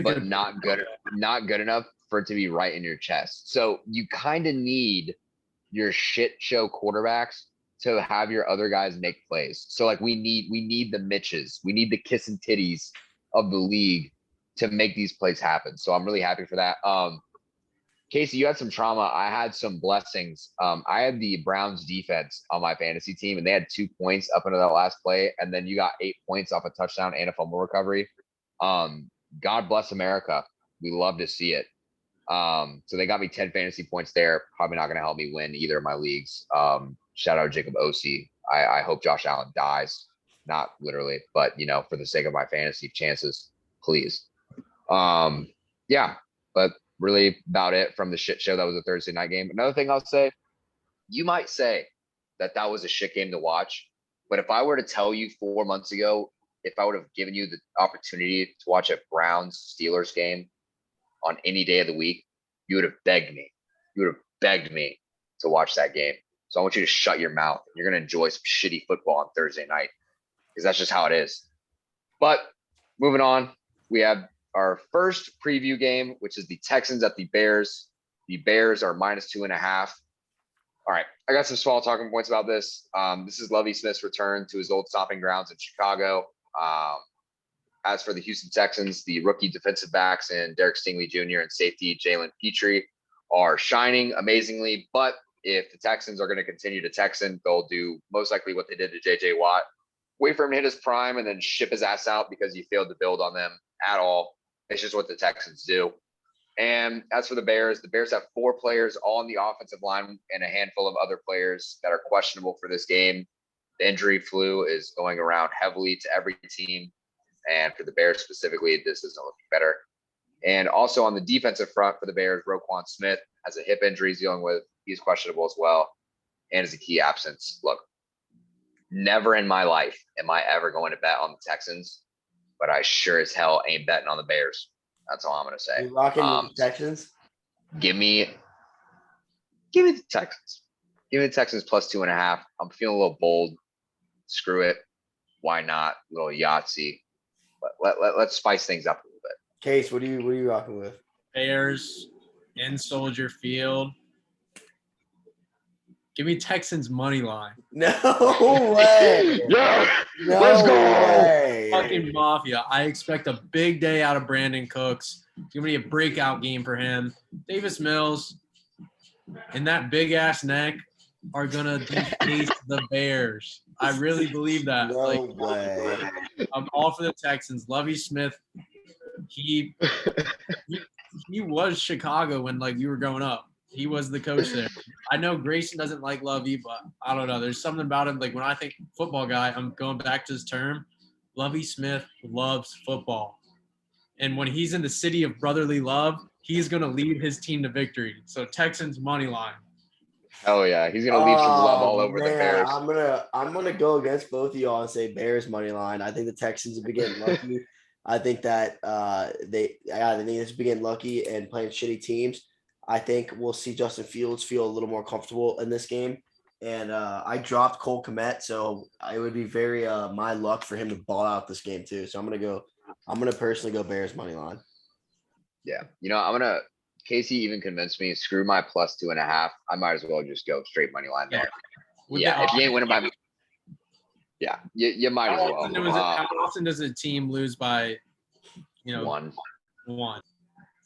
but not good enough for it to be right in your chest. So you kind of need your shit show quarterbacks to have your other guys make plays. So like we need the Mitches, we need the kiss and titties of the league to make these plays happen. So I'm really happy for that. Casey, you had some trauma. I had some blessings. I had the Browns defense on my fantasy team, and they had 2 points up into that last play, and then you got 8 points off a touchdown and a fumble recovery. God bless America. We love to see it. So they got me 10 fantasy points there. Probably not going to help me win either of my leagues. Shout out Jacob Osee. I hope Josh Allen dies. Not literally, but for the sake of my fantasy chances, please. Yeah, but really about it from the shit show that was a Thursday night game. Another thing I'll say, you might say that was a shit game to watch, but if I were to tell you 4 months ago, if I would have given you the opportunity to watch a Browns Steelers game on any day of the week, you would have begged me. You would have begged me to watch that game. So I want you to shut your mouth. You're going to enjoy some shitty football on Thursday night because that's just how it is. But moving on, we have our first preview game, which is the Texans at the Bears. The Bears are -2.5. All right, I got some small talking points about this. This is Lovie Smith's return to his old stomping grounds in Chicago. As for the Houston Texans, the rookie defensive backs and Derek Stingley Jr. and safety Jalen Petrie are shining amazingly. But if the Texans are going to continue to Texan, they'll do most likely what they did to J.J. Watt. Wait for him to hit his prime and then ship his ass out because he failed to build on them at all. It's just what the Texans do. And as for the Bears have 4 players all on the offensive line and a handful of other players that are questionable for this game. The injury flu is going around heavily to every team. And for the Bears specifically, this isn't looking better. And also on the defensive front for the Bears, Roquan Smith has a hip injury he's dealing with. He's questionable as well and is a key absence. Look, never in my life am I ever going to bet on the Texans, but I sure as hell ain't betting on the Bears. That's all I'm going to say. You rocking with the Texans? Give me the Texans. Give me the Texans +2.5. I'm feeling a little bold. Screw it. Why not? A little Yahtzee. Let's spice things up a little bit. Case, what are you rocking with? Bears in Soldier Field. Give me Texans money line. No way. Yeah, No let's go. way. Fucking Mafia. I expect a big day out of Brandon Cooks. It's going to be a breakout game for him. Davis Mills and that big-ass neck are going to deface the Bears. I really believe that. No way. I'm all for the Texans. Lovie Smith, he was Chicago when, you were growing up. He was the coach there. I know Grayson doesn't like Lovey, but I don't know. There's something about him. Like, when I think football guy, I'm going back to his term. Lovey Smith loves football. And when he's in the city of brotherly love, he's going to lead his team to victory. So Texans money line. Hell yeah, he's gonna leave some love all over the Bears. I'm gonna go against both of y'all and say Bears money line. I think the Texans have been getting lucky. I think that they just been getting lucky and playing shitty teams. I think we'll see Justin Fields feel a little more comfortable in this game. And I dropped Cole Kmet, so it would be very my luck for him to ball out this game too. So I'm gonna personally go Bears money line. Yeah, Casey even convinced me, screw my plus 2.5. I might as well just go straight money line there. Yeah, if you ain't winning by, yeah, you might as well. How often does a team lose by, 1,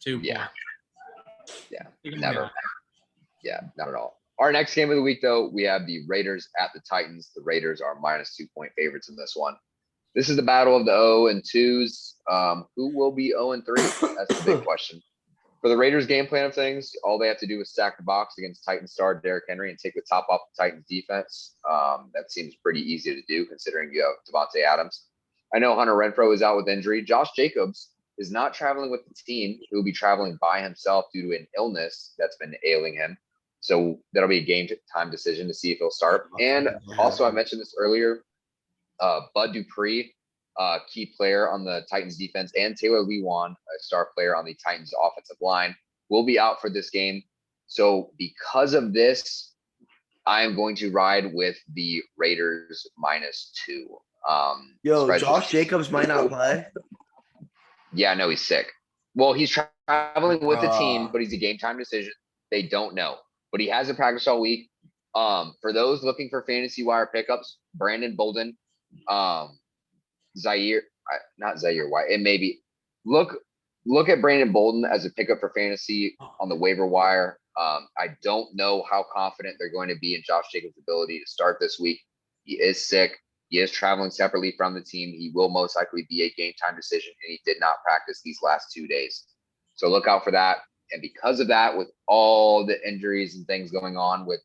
2 Yeah. points? Yeah, never. Yeah, not at all. Our next game of the week, though, we have the Raiders at the Titans. The Raiders are -2-point favorites in this one. This is the battle of the 0-2s. Who will be 0-3? That's the big question. For the Raiders' game plan of things, all they have to do is stack the box against Titans star Derrick Henry and take the top off the Titans defense. That seems pretty easy to do considering you have Devontae Adams. I know Hunter Renfrow is out with injury. Josh Jacobs is not traveling with the team. He will be traveling by himself due to an illness that's been ailing him. So that'll be a game time decision to see if he'll start. And also, I mentioned this earlier, Bud Dupree, key player on the Titans defense, and Taylor Lewan, a star player on the Titans offensive line, will be out for this game. So because of this, I am going to ride with the Raiders -2. Josh Jacobs might not play. Yeah, no, he's sick. Well, he's traveling with the team, but he's a game time decision. They don't know, but he hasn't practiced all week. For those looking for fantasy wire pickups, Brandon Bolden, not Zaire White. It may be look at Brandon Bolden as a pickup for fantasy on the waiver wire. I don't know how confident they're going to be in Josh Jacobs' ability to start this week. He is sick. He is traveling separately from the team. He will most likely be a game time decision, and he did not practice these last 2 days. So look out for that. And because of that, with all the injuries and things going on with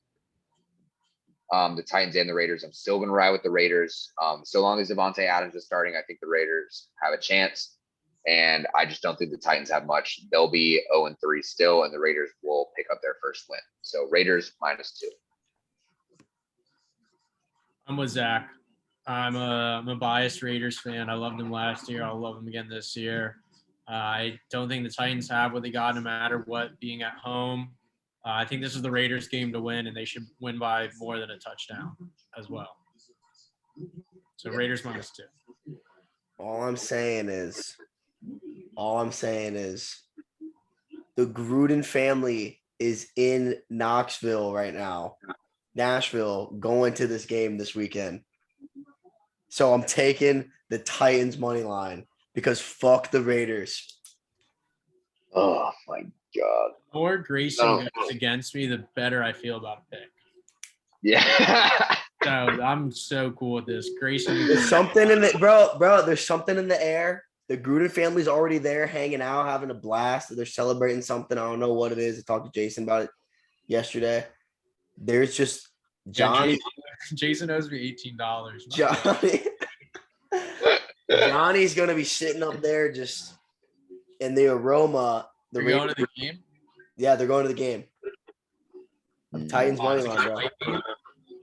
the Titans and the Raiders, I'm still going to ride with the Raiders. So long as Devontae Adams is starting, I think the Raiders have a chance. And I just don't think the Titans have much. They'll be 0-3 still, and the Raiders will pick up their first win. So Raiders -2. I'm with Zach. I'm a biased Raiders fan. I loved them last year. I'll love them again this year. I don't think the Titans have what they got no matter what being at home. I think this is the Raiders' game to win, and they should win by more than a touchdown as well. So Raiders -2. All I'm saying is the Gruden family is in Knoxville right now, Nashville, going to this game this weekend. So I'm taking the Titans money line because fuck the Raiders. Oh my God. The more Grayson goes against me, the better I feel about a pick. Yeah. So I'm so cool with this. Grayson. There's something in the bro. There's something in the air. The Gruden family's already there, hanging out, having a blast. They're celebrating something. I don't know what it is. I talked to Jason about it yesterday. There's just Johnny. Jason owes me $18. Johnny's gonna be sitting up there just in the aroma. They're going to the game? Yeah, they're going to the game. Titans money line, bro.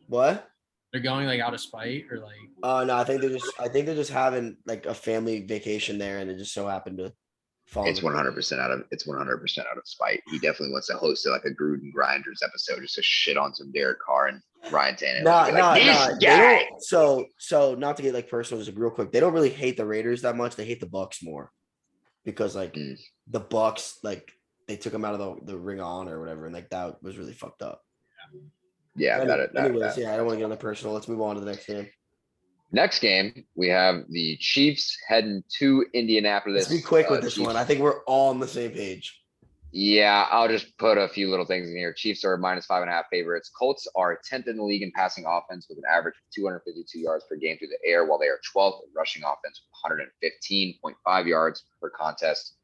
What? They're going out of spite or like? No, I think they're just having like a family vacation there, and it just so happened to fall. It's 100% out of spite. He definitely wants to host like a Gruden Grinders episode just to shit on some Derek Carr and Ryan Tannehill. No. So not to get personal, just real quick. They don't really hate the Raiders that much. They hate the Bucks more because the Bucks they took them out of the Ring of Honor or whatever, and that was really fucked up. Yeah, Anyways, I don't want to get on the personal. Let's move on to the next game. Next game, we have the Chiefs heading to Indianapolis. Let's be quick with this one. I think we're all on the same page. Yeah, I'll just put a few little things in here. Chiefs are -5.5 favorites. Colts are 10th in the league in passing offense with an average of 252 yards per game through the air, while they are 12th in rushing offense with 115.5 yards per contest.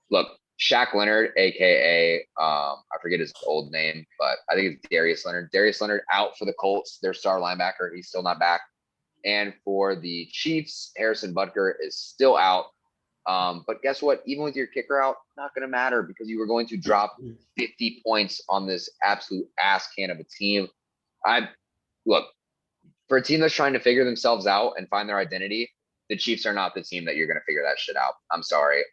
Look, Shaq Leonard, aka I forget his old name, but I think it's Darius Leonard. Darius Leonard out for the Colts, their star linebacker. He's still not back. And for the Chiefs, Harrison Butker is still out. But guess what? Even with your kicker out, not going to matter because you were going to drop 50 points on this absolute ass can of a team. Look, for a team that's trying to figure themselves out and find their identity, the Chiefs are not the team that you're going to figure that shit out. I'm sorry.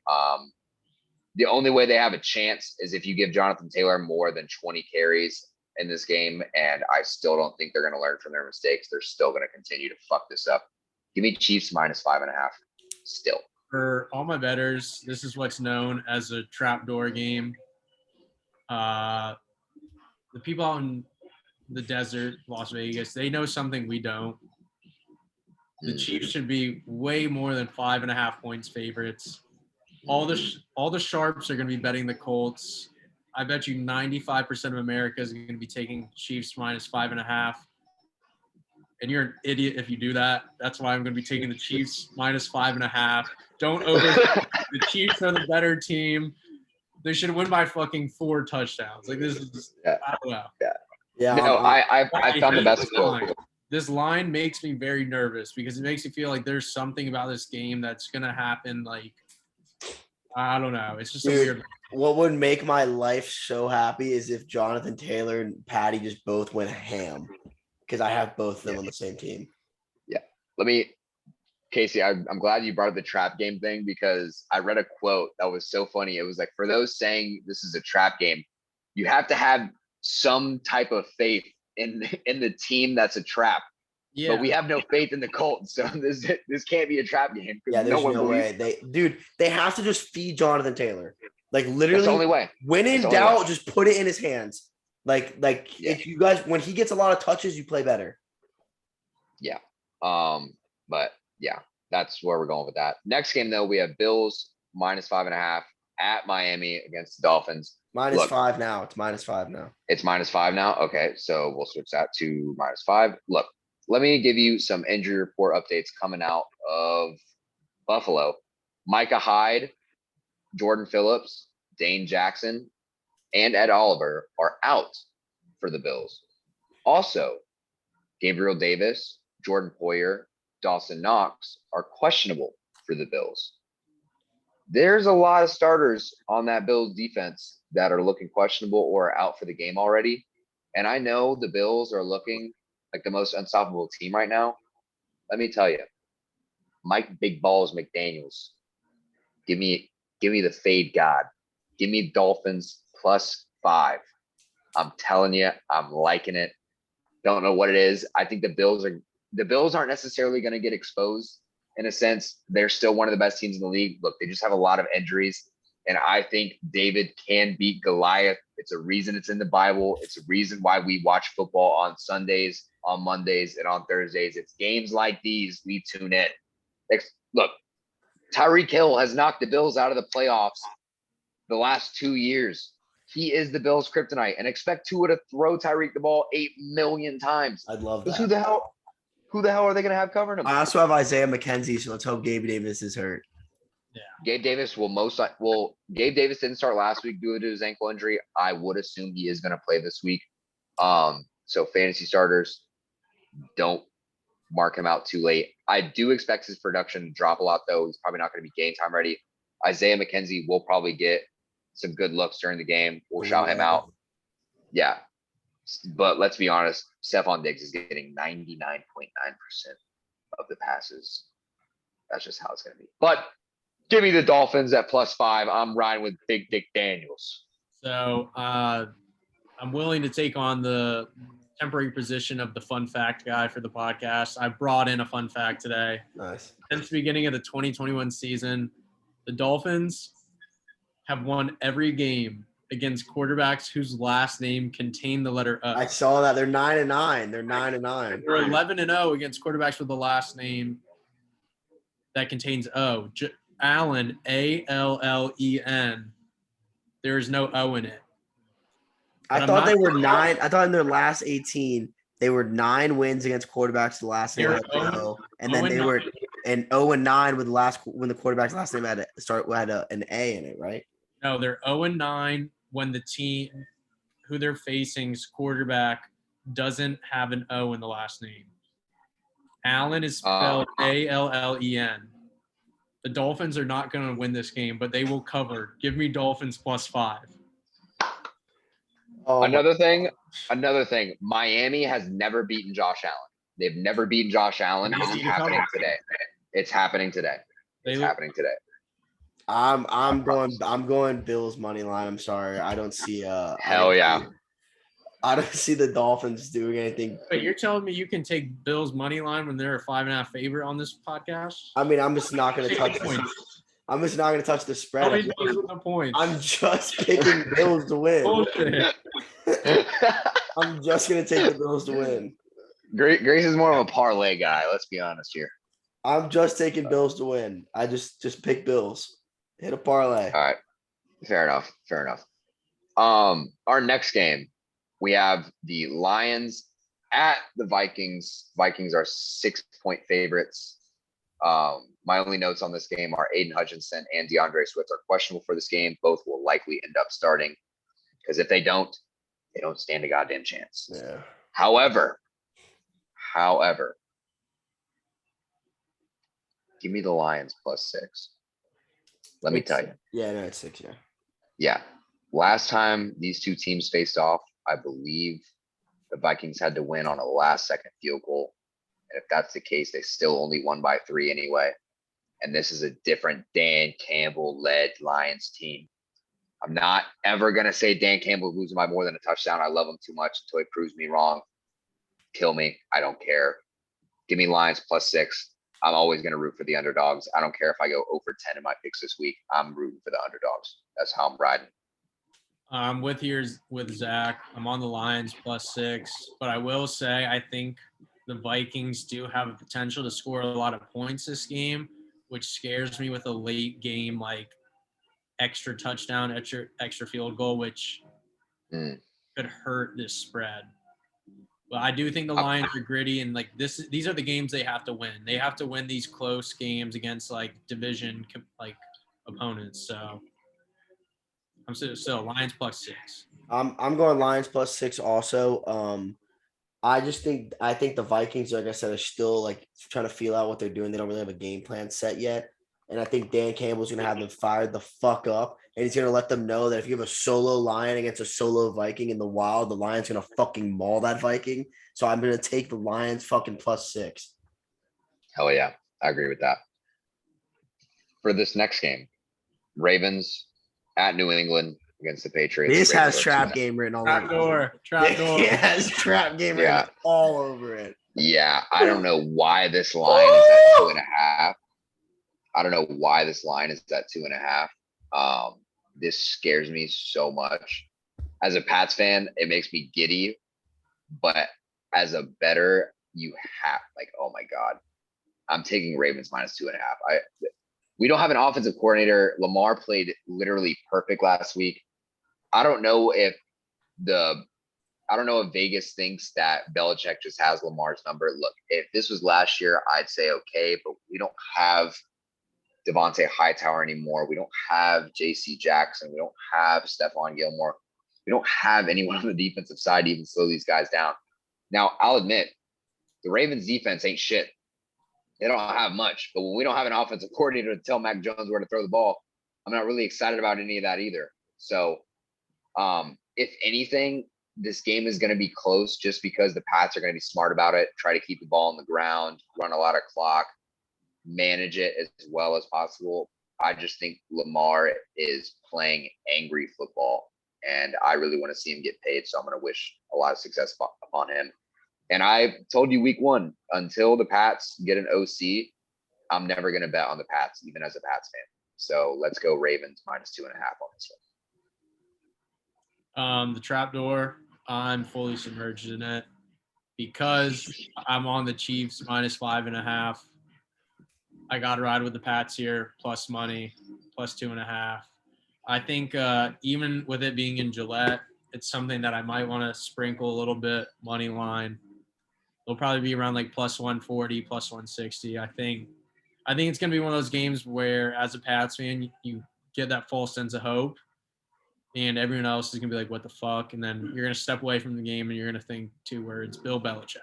The only way they have a chance is if you give Jonathan Taylor more than 20 carries in this game, and I still don't think they're going to learn from their mistakes. They're still going to continue to fuck this up. Give me Chiefs -5.5 still. For all my bettors, this is what's known as a trapdoor game. The people out in the desert, Las Vegas, they know something we don't. The Chiefs should be way more than 5.5 points favorites. All the sharps are going to be betting the Colts. I bet you 95% of America is going to be taking Chiefs -5.5. And you're an idiot if you do that. That's why I'm going to be taking the Chiefs -5.5. Don't over. The Chiefs are the better team. They should win by fucking 4 touchdowns. Like this is just, I don't know. Yeah. No, I found the best quote. This line makes me very nervous because it makes me feel like there's something about this game that's gonna happen. Like I don't know. It's just a weird. What would make my life so happy is if Jonathan Taylor and Patty just both went ham, because I have both of them on the same team. Yeah. Casey, I'm glad you brought up the trap game thing because I read a quote that was so funny. It was like, for those saying this is a trap game, you have to have some type of faith in the team that's a trap. Yeah. But we have no faith in the Colts, so this can't be a trap game. Yeah, there's no way. They have to just feed Jonathan Taylor. Like literally, that's the only way. When in doubt, just put it in his hands. If you guys, when he gets a lot of touches, you play better. Yeah. But yeah, that's where we're going with that. Next game though, we have Bills -5.5 at Miami against the Dolphins. -5 now. It's -5 now. It's -5 now. Okay, so we'll switch that to -5. Look, let me give you some injury report updates coming out of Buffalo. Micah Hyde, Jordan Phillips, Dane Jackson, and Ed Oliver are out for the Bills. Also, Gabriel Davis, Jordan Poyer, Dawson Knox are questionable for the Bills. There's a lot of starters on that Bills defense that are looking questionable or out for the game already. And I know the Bills are looking like the most unstoppable team right now. Let me tell you, Mike Big Balls McDaniels, give me the fade god. Give me Dolphins +5. I'm telling you, I'm liking it. Don't know what it is. I think the Bills aren't necessarily going to get exposed in a sense. They're still one of the best teams in the league. Look, they just have a lot of injuries. And I think David can beat Goliath. It's a reason it's in the Bible. It's a reason why we watch football on Sundays, on Mondays, and on Thursdays. It's games like these we tune in. Look, Tyreek Hill has knocked the Bills out of the playoffs the last 2 years. He is the Bills' kryptonite, and expect Tua to throw Tyreek the ball 8 million times. I'd love that. Who the hell are they going to have covering him? I also have Isaiah McKenzie, so let's hope Gabe Davis is hurt. Yeah. Gabe Davis Gabe Davis didn't start last week due to his ankle injury. I would assume he is going to play this week. So fantasy starters, don't mark him out too late. I do expect his production to drop a lot, though. He's probably not going to be game time ready. Isaiah McKenzie will probably get some good looks during the game. We'll shout him out. Yeah. But let's be honest, Stephon Diggs is getting 99.9% of the passes. That's just how it's going to be. But give me the Dolphins at +5. I'm riding with Big Dick Daniels. So I'm willing to take on the temporary position of the fun fact guy for the podcast. I brought in a fun fact today. Nice. Since the beginning of the 2021 season, the Dolphins have won every game against quarterbacks whose last name contain the letter O. I saw that. They're 9-9. They're 9-9. They're 11-0 against quarterbacks with the last name that contains O. Allen, Allen. There is no O in it. I thought they were 9. I thought in their last 18, they were 9 wins against quarterbacks. The last name had O, and then they were 0-9 with when the quarterback's last name had an A in it, right? No, they're 0-9 when the team who they're facing's quarterback doesn't have an O in the last name. Allen is spelled Allen. The Dolphins are not going to win this game, but they will cover. Give me Dolphins +5. Another thing. Miami has never beaten Josh Allen. They've never beaten Josh Allen. It's happening today. It's happening today. I'm going Bills money line. I'm sorry. I don't see hell yeah. I don't see the Dolphins doing anything. But you're telling me you can take Bills money line when they're a 5.5 favorite on this podcast? I mean, I'm just not going to touch the spread. I'm just picking Bills to win. I'm just going to take the Bills to win. Grayson's more of a parlay guy. Let's be honest here. I'm just taking Bills to win. I just pick Bills. Hit a parlay. All right. Fair enough. Our next game, we have the Lions at the Vikings. Vikings are 6-point favorites. My only notes on this game are Aiden Hutchinson and DeAndre Swift are questionable for this game. Both will likely end up starting because if they don't stand a goddamn chance. Yeah. However, give me the Lions +6. Let me tell you. Yeah, no, it's 6, yeah. Yeah. Last time these two teams faced off, I believe the Vikings had to win on a last-second field goal. And if that's the case, they still only won by 3 anyway. And this is a different Dan Campbell-led Lions team. I'm not ever going to say Dan Campbell's losing by more than a touchdown. I love him too much until he proves me wrong. Kill me. I don't care. Give me Lions +6. I'm always going to root for the underdogs. I don't care if I go over 10 in my picks this week. I'm rooting for the underdogs. That's how I'm riding. I'm with Zach. I'm on the Lions +6, but I will say I think the Vikings do have a potential to score a lot of points this game, which scares me with a late game like extra touchdown, extra field goal, which could hurt this spread. But I do think the Lions are gritty and like these are the games they have to win. They have to win these close games against like division like opponents. So I'm still Lions +6. I'm going Lions +6 also. I think the Vikings, like I said, are still like trying to feel out what they're doing. They don't really have a game plan set yet. And I think Dan Campbell's going to have them fired the fuck up. And he's going to let them know that if you have a solo Lion against a solo Viking in the wild, the Lion's going to fucking maul that Viking. So I'm going to take the Lions fucking +6. Hell yeah. I agree with that. For this next game, Ravens at New England against the Patriots. This has trap game written all over it. Trap door. It has trap game written all over it. Yeah. I don't know why this line is at 2.5. I don't know why this line is at 2.5. This scares me so much. As a Pats fan, it makes me giddy. But as a bettor, you have oh my God. I'm taking Ravens -2.5. We don't have an offensive coordinator. Lamar played literally perfect last week. I don't know if Vegas thinks that Belichick just has Lamar's number. Look, if this was last year, I'd say okay, but we don't have Devontae Hightower anymore. We don't have J.C. Jackson. We don't have Stephon Gilmore. We don't have anyone on the defensive side to even slow these guys down. Now, I'll admit, the Ravens defense ain't shit. They don't have much. But when we don't have an offensive coordinator to tell Mac Jones where to throw the ball, I'm not really excited about any of that either. So, if anything, this game is going to be close just because the Pats are going to be smart about it, try to keep the ball on the ground, run a lot of clock, manage it as well as possible. I just think Lamar is playing angry football, and I really want to see him get paid. So I'm going to wish a lot of success upon him. And I told you week 1, until the Pats get an OC, I'm never going to bet on the Pats, even as a Pats fan. So let's go Ravens -2.5 on this one. The trapdoor, I'm fully submerged in it because I'm on the Chiefs -5.5. I got to ride with the Pats here, plus money, +2.5. I think even with it being in Gillette, it's something that I might want to sprinkle a little bit money line. It'll probably be around like +140, +160. I think it's gonna be one of those games where, as a Pats fan, you get that false sense of hope, and everyone else is gonna be like, "What the fuck?" And then you're gonna step away from the game and you're gonna think two words: Bill Belichick.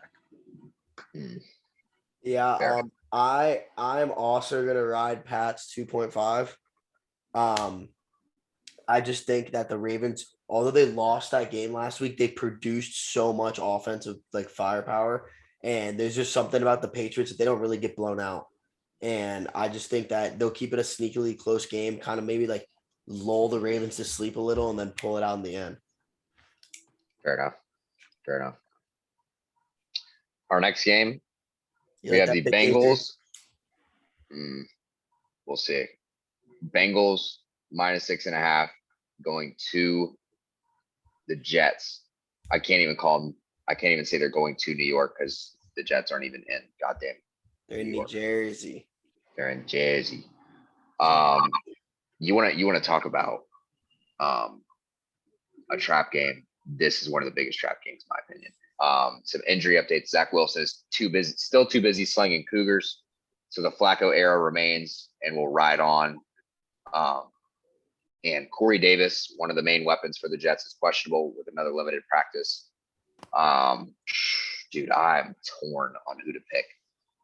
Yeah, Fair. I'm also gonna ride Pats 2.5. I just think that the Ravens, although they lost that game last week, they produced so much offensive like firepower. And there's just something about the Patriots that they don't really get blown out. And I just think that they'll keep it a sneakily close game, kind of maybe like lull the Ravens to sleep a little and then pull it out in the end. Fair enough. Fair enough. Our next game, You we like have the that pick, KJ? Bengals. We'll see. Bengals -6.5 going to the Jets. I can't even call them. I can't even say they're going to New York because the Jets aren't even in. Goddamn. They're in New York. Jersey. They're in Jersey. You wanna talk about a trap game. This is one of the biggest trap games, in my opinion. Some injury updates. Zach Wilson is still too busy slinging Cougars. So the Flacco era remains and will ride on. And Corey Davis, one of the main weapons for the Jets, is questionable with another limited practice. Dude, I'm torn on who to pick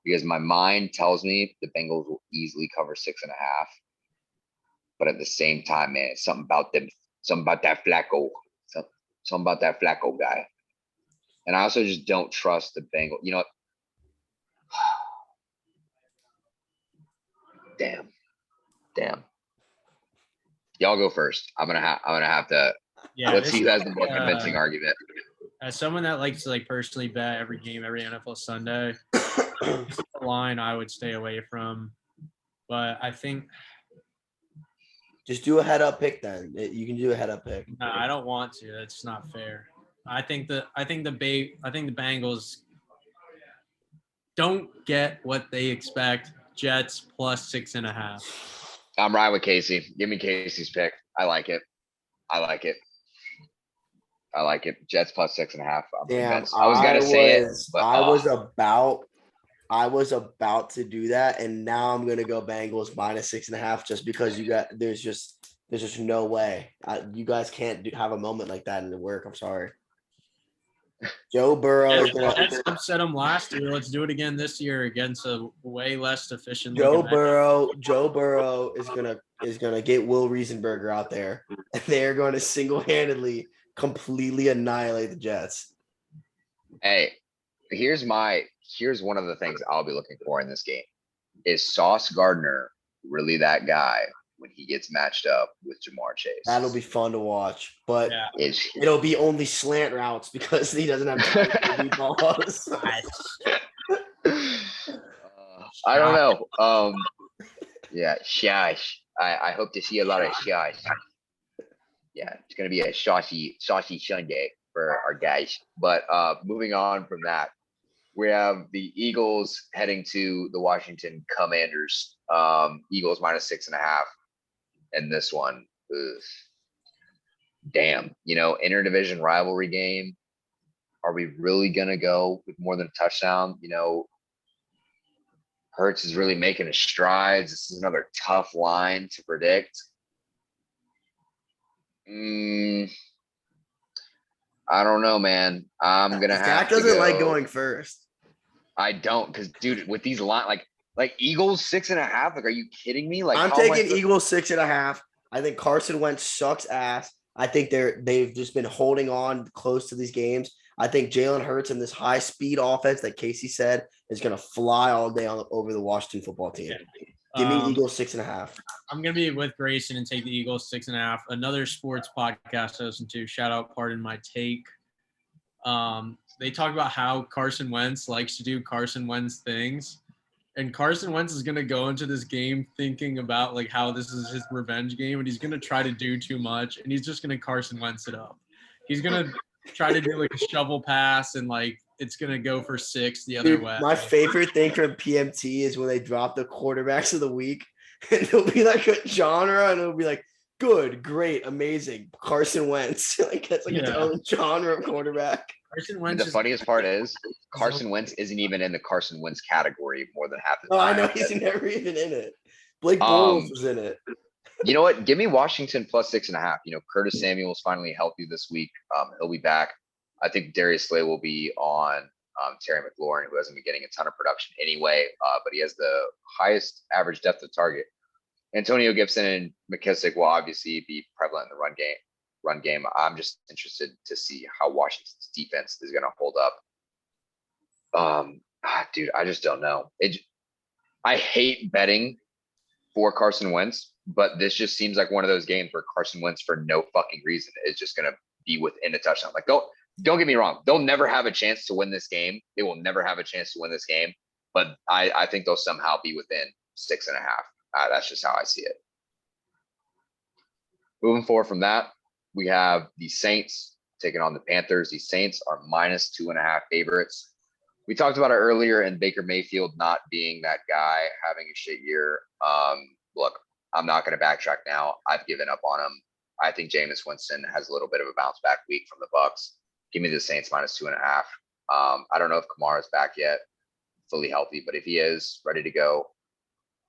because my mind tells me the Bengals will easily cover 6.5. But at the same time, man, it's something about them, something about that Flacco, something about that Flacco guy. And I also just don't trust the Bengals. You know what? Damn. Y'all go first. I'm gonna have to. Yeah, Let's see who has the more convincing argument. As someone that likes to like personally bet every game, every NFL Sunday, it's the line I would stay away from. But I think Just do a head up pick then. You can do a head up pick. no, I don't want to. That's not fair. I think the Bengals don't get what they expect. Jets +6.5. I'm riding with Casey. Give me Casey's pick. I like it. Jets +6.5. I'm Damn, convinced. I was gonna say it, but I was about to do that, and now I'm gonna go Bengals -6.5 just because there's just no way. You guys can't have a moment like that in the work. I'm sorry. Joe Burrow is gonna. Jets upset them last year. Let's do it again this year against a way less efficient. Joe Burrow is gonna get Will Riesenberger out there, and they are going to single-handedly completely annihilate the Jets. Hey, here's one of the things I'll be looking for in this game. Is Sauce Gardner really that guy when he gets matched up with Jamar Chase? That'll be fun to watch, but Yeah. it'll be only slant routes because he doesn't have time to do balls. I don't know. Yeah, shush. I hope to see a lot of shush. Yeah, it's gonna be a saucy Sunday for our guys. But moving on from that, we have the Eagles heading to the Washington Commanders. Eagles -6.5. And this one, damn, interdivision rivalry game. Are we really gonna go with more than a touchdown? Hurts is really making his strides. This is another tough line to predict. I don't know, man. I'm gonna have Zach to doesn't go. like going first. I don't, because dude, with these like Eagles 6.5. Like, are you kidding me? Like, I'm taking Eagles 6.5. I think Carson Wentz sucks ass. I think they've just been holding on close to these games. I think Jalen Hurts and this high speed offense that Casey said is going to fly all day over the Washington football team. Give me Eagles 6.5. I'm going to be with Grayson and take the Eagles 6.5. Another sports podcast I listen to. Shout out, Pardon My Take. They talk about how Carson Wentz likes to do Carson Wentz things. And Carson Wentz is going to go into this game thinking about like how this is his revenge game, and he's going to try to do too much, and he's just going to Carson Wentz it up. He's gonna try to do like a shovel pass and like it's gonna go for 6 the other Dude, way. my favorite thing from PMT is when they drop the quarterbacks of the week, and it'll be like a genre, and it'll be like good, great, amazing, Carson Wentz. Like that's like its Yeah. own genre of quarterback. Carson And Wentz the is funniest part is Carson Wentz isn't even in the Carson Wentz category more than half the Oh, I time. know he's never even in it. Blake Bortles was in it. You know what? Give me Washington plus 6.5. You know, Curtis Samuel's finally healthy this week. He'll be back. I think Darius Slay will be on Terry McLaurin, who hasn't been getting a ton of production anyway, but he has the highest average depth of target. Antonio Gibson and McKissick will obviously be prevalent in the run game. I'm just interested to see how Washington's defense is going to hold up. Dude, I just don't know. I hate betting for Carson Wentz, but this just seems like one of those games where Carson Wentz, for no fucking reason, is just going to be within a touchdown. Like, don't get me wrong. They'll never have a chance to win this game. They will never have a chance to win this game, but I think they'll somehow be within 6.5. That's just how I see it. Moving forward from that, we have the Saints taking on the Panthers. The Saints are minus 2.5 favorites. We talked about it earlier, and Baker Mayfield not being that guy, having a shit year. Look, I'm not going to backtrack now. I've given up on him. I think Jameis Winston has a little bit of a bounce back week from the Bucs. Give me the Saints minus 2.5. I don't know if Kamara's back yet, fully healthy, but if he is ready to go,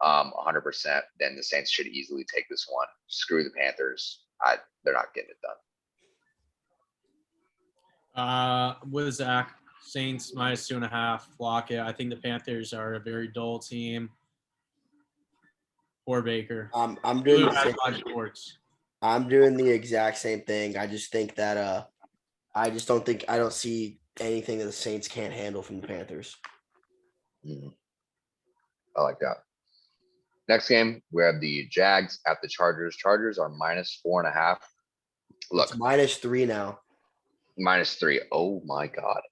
100%, then the Saints should easily take this one. Screw the Panthers. They're not getting it done. With Zach, Saints minus 2.5. Lock it. I think the Panthers are a very dull team. Or Baker. I'm doing the same. Sports. I'm doing the exact same thing. I just think that I don't see anything that the Saints can't handle from the Panthers. I like that. Next game, we have the Jags at the Chargers. Chargers are minus 4.5. Look, It's -3 now. -3. Oh my God.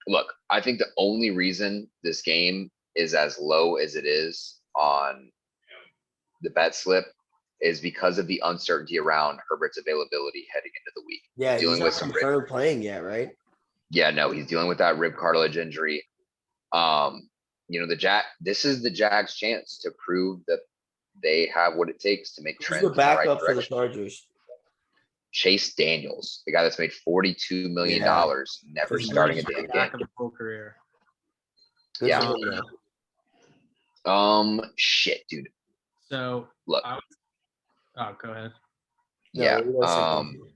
Look, I think the only reason this game is as low as it is on the bet slip is because of the uncertainty around Herbert's availability heading into the week. Yeah, dealing he's with not some confirmed playing yet, right? Yeah, no, he's dealing with that rib cartilage injury. You know, this is the Jags' chance to prove that they have what it takes to make Who's trends the in the right backup for the direction. Chargers? Chase Daniels, the guy that's made $42 million, never He's starting a Back damn of game. the whole career. Good Yeah. for him, though. Shit, dude. So Look, go ahead. No, yeah. you guys say something.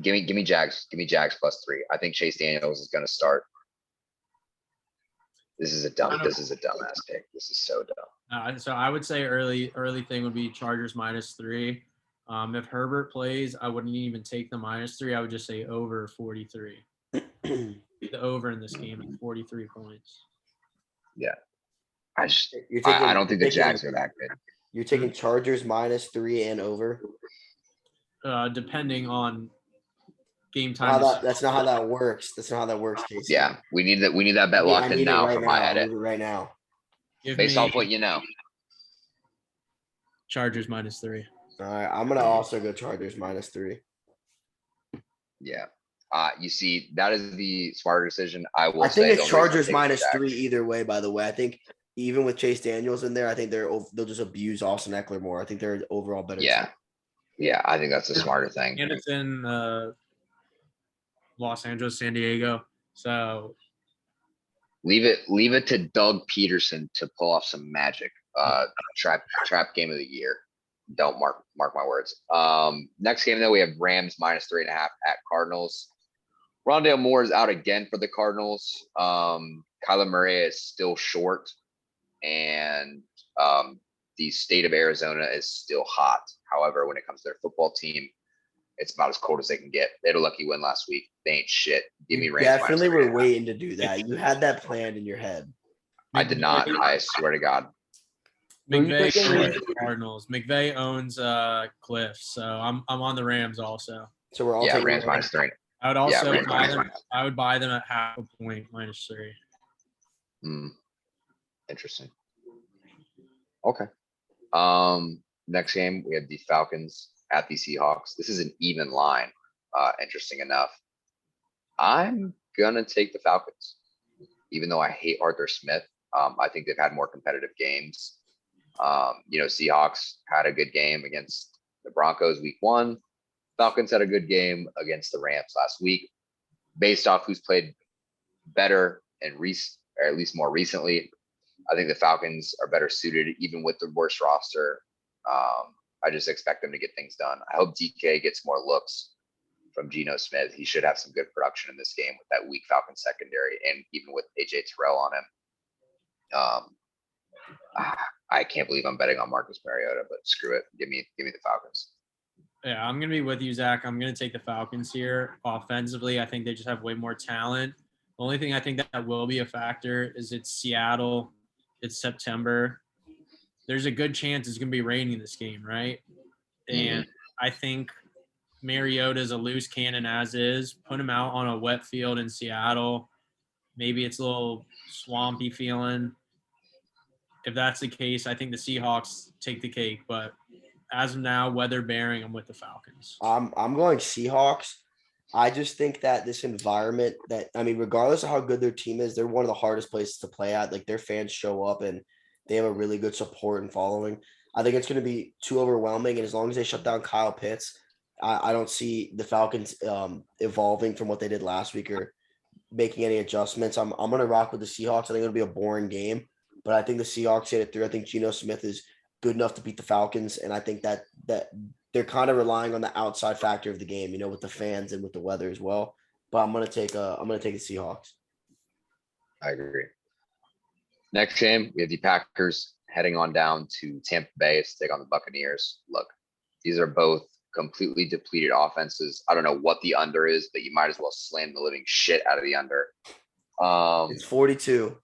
Give me Jags. Give me Jags +3. I think Chase Daniels is going to start. This is a dumbass pick. This is so dumb. So I would say early thing would be Chargers -3. If Herbert plays, I wouldn't even take the -3. I would just say over 43. The over in this game at 43 points. Yeah. I don't think the Jags are that good. You're taking Chargers -3 and over. Depending on game time. That's not how that works. That's not how that works, Casey. Yeah, we need that bet locked in now for my edit. Right now. Based off what you know. Chargers -3. All right, I'm gonna also go Chargers -3. Yeah. You see, that is the smarter decision. I think it's Chargers -3 either way. By the way, I think even with Chase Daniels in there, I think they'll just abuse Austin Eckler more. I think they're overall better. Yeah. team. Yeah, I think that's a smarter thing. And it's in Los Angeles, San Diego. So leave it to Doug Peterson to pull off some magic. Trap game of the year. Don't mark my words. Next game though, we have Rams -3.5 at Cardinals. Rondale Moore is out again for the Cardinals. Kyler Murray is still short, and the state of Arizona is still hot. However, when it comes to their football team, it's about as cold as they can get. They had a lucky win last week. They ain't shit. Give me Rams. Definitely were waiting to do that. You had that planned in your head. I did not. I swear to God. McVay owns the Cardinals. McVay owns Cliff, so I'm on the Rams also. So we're all taking Rams -3. I would also Rams buy them. -3. I would buy them at half a point -3. Interesting. Okay. Next game we have the Falcons at the Seahawks. This is an even line. interesting enough. I'm gonna take the Falcons, even though I hate Arthur Smith. I think they've had more competitive games. Seahawks had a good game against the Broncos week 1. Falcons had a good game against the Rams last week. Based off who's played better and or at least more recently, I think the Falcons are better suited, even with the worst roster. I just expect them to get things done. I hope DK gets more looks from Geno Smith. He should have some good production in this game with that weak Falcons secondary, and even with AJ Terrell on him. I can't believe I'm betting on Marcus Mariota, but screw it. Give me the Falcons. Yeah, I'm going to be with you, Zach. I'm going to take the Falcons here. Offensively, I think they just have way more talent. The only thing I think that will be a factor is it's Seattle. It's September. There's a good chance it's going to be raining this game, right? And I think Mariota's a loose cannon as is. Put him out on a wet field in Seattle. Maybe it's a little swampy feeling. If that's the case, I think the Seahawks take the cake. But as of now, weather bearing, I'm with the Falcons. I'm going Seahawks. I just think that this environment regardless of how good their team is, they're one of the hardest places to play at. Like, their fans show up and they have a really good support and following. I think it's going to be too overwhelming. And as long as they shut down Kyle Pitts, I don't see the Falcons evolving from what they did last week or making any adjustments. I'm going to rock with the Seahawks. I think it'll be a boring game, but I think the Seahawks hit it through. I think Geno Smith is good enough to beat the Falcons, and I think that they're kind of relying on the outside factor of the game, with the fans and with the weather as well. But I'm gonna take the Seahawks. I agree. Next game, we have the Packers heading on down to Tampa Bay to take on the Buccaneers. Look, these are both completely depleted offenses. I don't know what the under is, but you might as well slam the living shit out of the under. It's 42.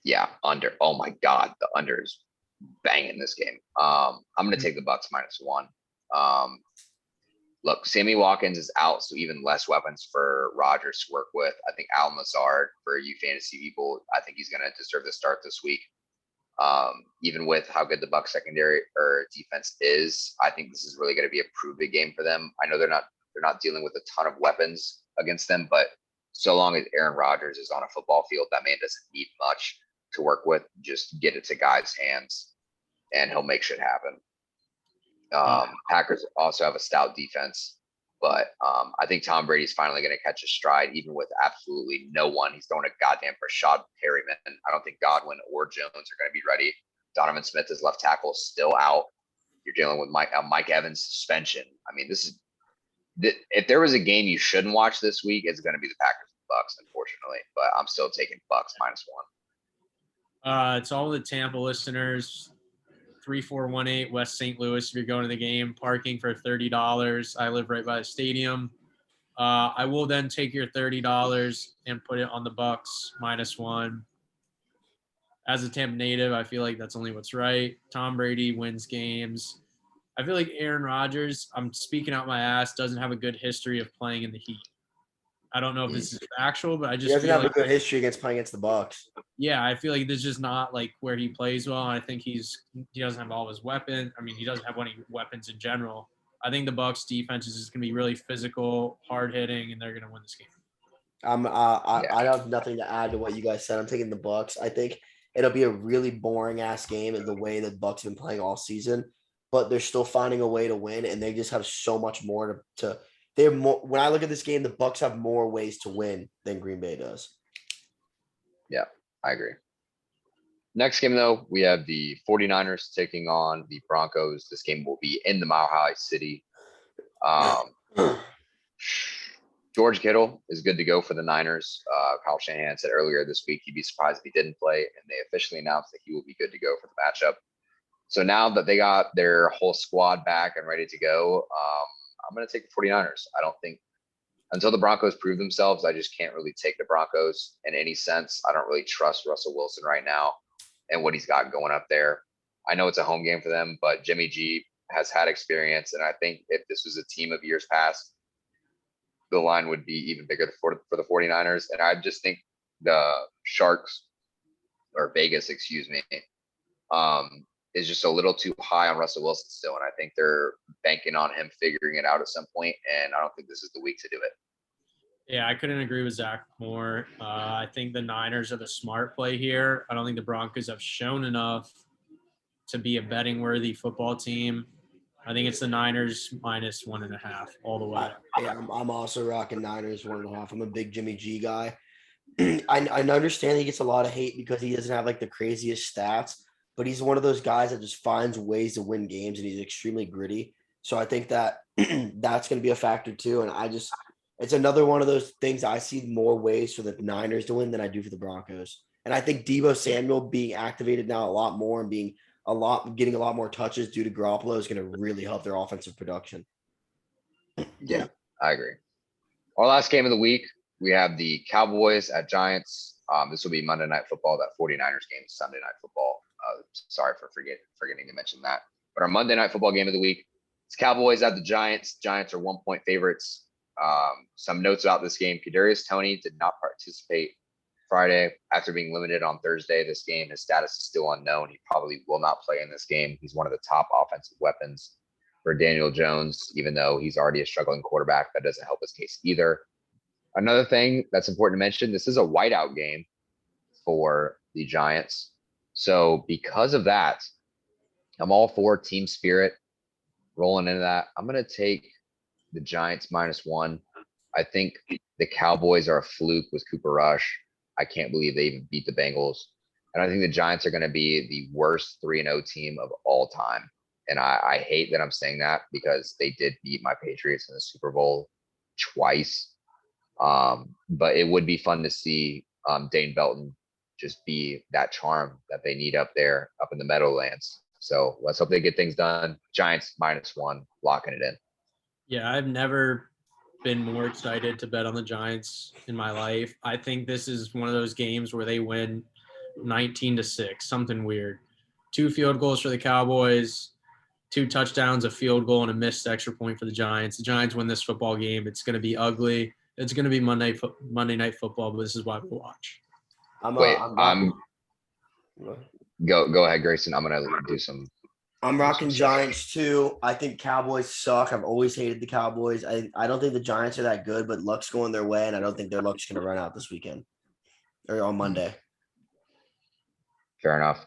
Yeah, under. Oh my God, the under is banging this game. I'm going to take the Bucks -1. Look, Sammy Watkins is out, so even less weapons for Rodgers to work with. I think Al Lazard, for you fantasy people, I think he's going to deserve the start this week. Even with how good the Bucks secondary or defense is, I think this is really going to be a prove-it game for them. I know they're not dealing with a ton of weapons against them, but so long as Aaron Rodgers is on a football field, that man doesn't need much to work with. Just get it to guys' hands, and he'll make shit happen. Packers also have a stout defense, but I think Tom Brady's finally going to catch a stride, even with absolutely no one. He's throwing a goddamn Rashad Perryman. I don't think Godwin or Jones are going to be ready. Donovan Smith, his left tackle, is still out. You're dealing with Mike Evans suspension. I mean, if there was a game you shouldn't watch this week, it's going to be the Packers and Bucks, unfortunately. But I'm still taking Bucks -1. It's all the Tampa listeners. 3418 West St. Louis. If you're going to the game, parking for $30. I live right by the stadium. I will then take your $30 and put it on the Bucks -1. As a Tampa native, I feel like that's only what's right. Tom Brady wins games. I feel like Aaron Rodgers, I'm speaking out my ass, doesn't have a good history of playing in the heat. I don't know if this is factual, but I just He doesn't feel have like a good history playing against the Bucks. Yeah, I feel like this is just not like where he plays well. And I think he doesn't have all his weapons. I mean, he doesn't have any weapons in general. I think the Bucks defense is just going to be really physical, hard hitting, and they're going to win this game. I have nothing to add to what you guys said. I'm taking the Bucks. I think it'll be a really boring ass game in the way the Bucks have been playing all season, but they're still finding a way to win, and they just have so much more to they're more. When I look at this game, the Bucks have more ways to win than Green Bay does. Yeah, I agree. Next game, though, we have the 49ers taking on the Broncos. This game will be in the Mile High City. George Kittle is good to go for the Niners. Kyle Shanahan said earlier this week he'd be surprised if he didn't play, and they officially announced that he will be good to go for the matchup. So now that they got their whole squad back and ready to go, I'm going to take the 49ers. I don't think until the Broncos prove themselves, I just can't really take the Broncos in any sense. I don't really trust Russell Wilson right now and what he's got going up there. I know it's a home game for them, but Jimmy G has had experience, and I think if this was a team of years past, the line would be even bigger for the 49ers. And I just think the Sharks, or Vegas, excuse me, is just a little too high on Russell Wilson still. And I think they're banking on him figuring it out at some point, and I don't think this is the week to do it. Yeah, I couldn't agree with Zach more. I think the Niners are the smart play here. I don't think the Broncos have shown enough to be a betting worthy football team. I think it's the Niners minus 1.5 all the way. I'm also rocking Niners 1.5. I'm a big Jimmy G guy. I understand he gets a lot of hate because he doesn't have like the craziest stats, but he's one of those guys that just finds ways to win games, and he's extremely gritty. So I think that that's going to be a factor too. And it's another one of those things. I see more ways for the Niners to win than I do for the Broncos. And I think Deebo Samuel being activated now a lot more and getting a lot more touches due to Garoppolo is going to really help their offensive production. Yeah, I agree. Our last game of the week, we have the Cowboys at Giants. This will be Monday Night Football. That 49ers game is Sunday Night Football. Sorry for forgetting to mention that. But our Monday Night Football game of the week, it's Cowboys at the Giants. Giants are 1-point favorites. Some notes about this game. Kadarius Toney did not participate Friday after being limited on Thursday. This game, his status is still unknown. He probably will not play in this game. He's one of the top offensive weapons for Daniel Jones, even though he's already a struggling quarterback. That doesn't help his case either. Another thing that's important to mention, this is a whiteout game for the Giants. So because of that, I'm all for team spirit rolling into that. I'm going to take the Giants -1. I think the Cowboys are a fluke with Cooper Rush. I can't believe they even beat the Bengals. And I think the Giants are going to be the worst 3-0 team of all time. And I hate that I'm saying that because they did beat my Patriots in the Super Bowl twice. But it would be fun to see Dane Belton just be that charm that they need up there, up in the Meadowlands. So let's hope they get things done. Giants -1, locking it in. Yeah, I've never been more excited to bet on the Giants in my life. I think this is one of those games where they win 19-6, something weird. 2 field goals for the Cowboys, 2 touchdowns, a field goal, and a missed extra point for the Giants. The Giants win this football game. It's going to be ugly. It's going to be Monday Night Football, but this is why we'll watch. Go ahead, Grayson. I'm going to do some. I'm rocking Giants too. I think Cowboys suck. I've always hated the Cowboys. I don't think the Giants are that good, but luck's going their way, and I don't think their luck's going to run out this weekend or on Monday. Fair enough.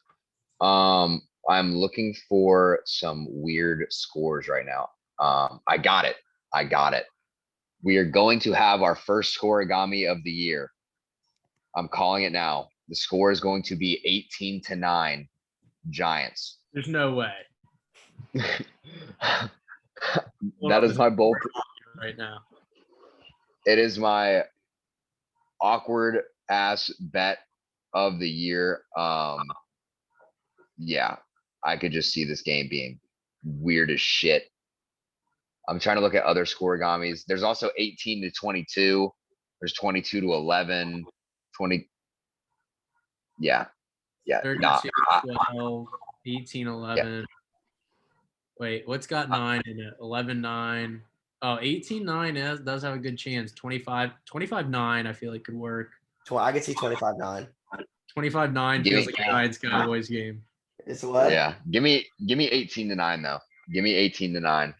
I'm looking for some weird scores right now. I got it. We are going to have our first scoregami of the year. I'm calling it now. The score is going to be 18-9 Giants. There's no way. That is my bold right now. It is my awkward ass bet of the year. Yeah, I could just see this game being weird as shit. I'm trying to look at other scoregamis. There's also 18-22. There's 22-11, 20. Yeah. 12, 18-11. Yeah. Wait, what's got 9 in it? 11-9. Oh, 18-9 does have a good chance. 25-9 I feel like could work. I could see 25-9. 25-9 feels like a Giants Cowboys game. It's what? Yeah. Give me 18-9 though. Give me 18-9.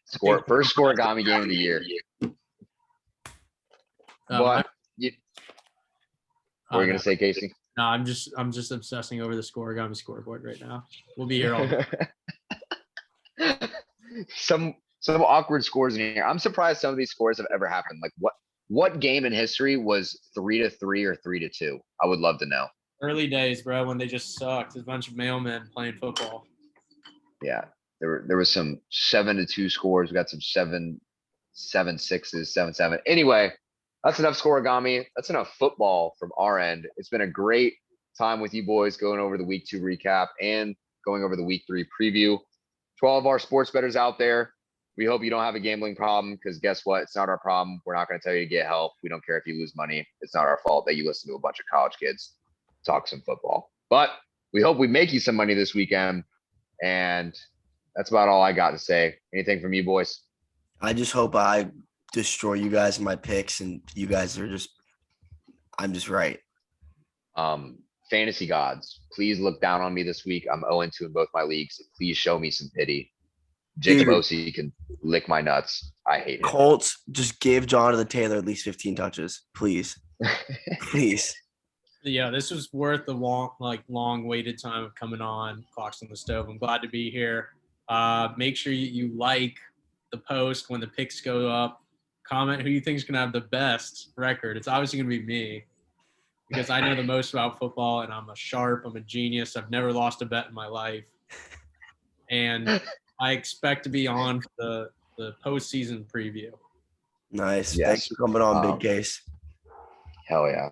First scoregami game of the year. What were you gonna say, Casey? No, I'm just obsessing over the scoregami scoreboard right now. We'll be here all day. Some awkward scores in here. I'm surprised some of these scores have ever happened. Like what game in history was 3-3 or 3-2? I would love to know. Early days, bro, when they just sucked. There's a bunch of mailmen playing football. Yeah. There was some 7-2 scores. We got some 7-6s, 7-7. Anyway, that's enough scoregami. That's enough football from our end. It's been a great time with you boys going over the week 2 recap and going over the week 3 preview. To all of our sports bettors out there, we hope you don't have a gambling problem because guess what? It's not our problem. We're not going to tell you to get help. We don't care if you lose money. It's not our fault that you listen to a bunch of college kids talk some football. But we hope we make you some money this weekend. And that's about all I got to say. Anything from you boys? I just hope I destroy you guys in my picks and you guys are I'm just right. fantasy gods, please look down on me this week. I'm 0-2 in both my leagues. Please show me some pity. Jacob Dude. Osei can lick my nuts. I hate him. Colts, just give Jonathan Taylor at least 15 touches, please. Please. Yeah, this was worth the long waited time of coming on. Clocks on the stove. I'm glad to be here. Make sure you like the post when the picks go up. Comment who you think is going to have the best record. It's obviously going to be me because I know the most about football, and I'm a genius. I've never lost a bet in my life. And I expect to be on for the postseason preview. Nice. Yes. Thanks for coming on, Big Case. Hell yeah.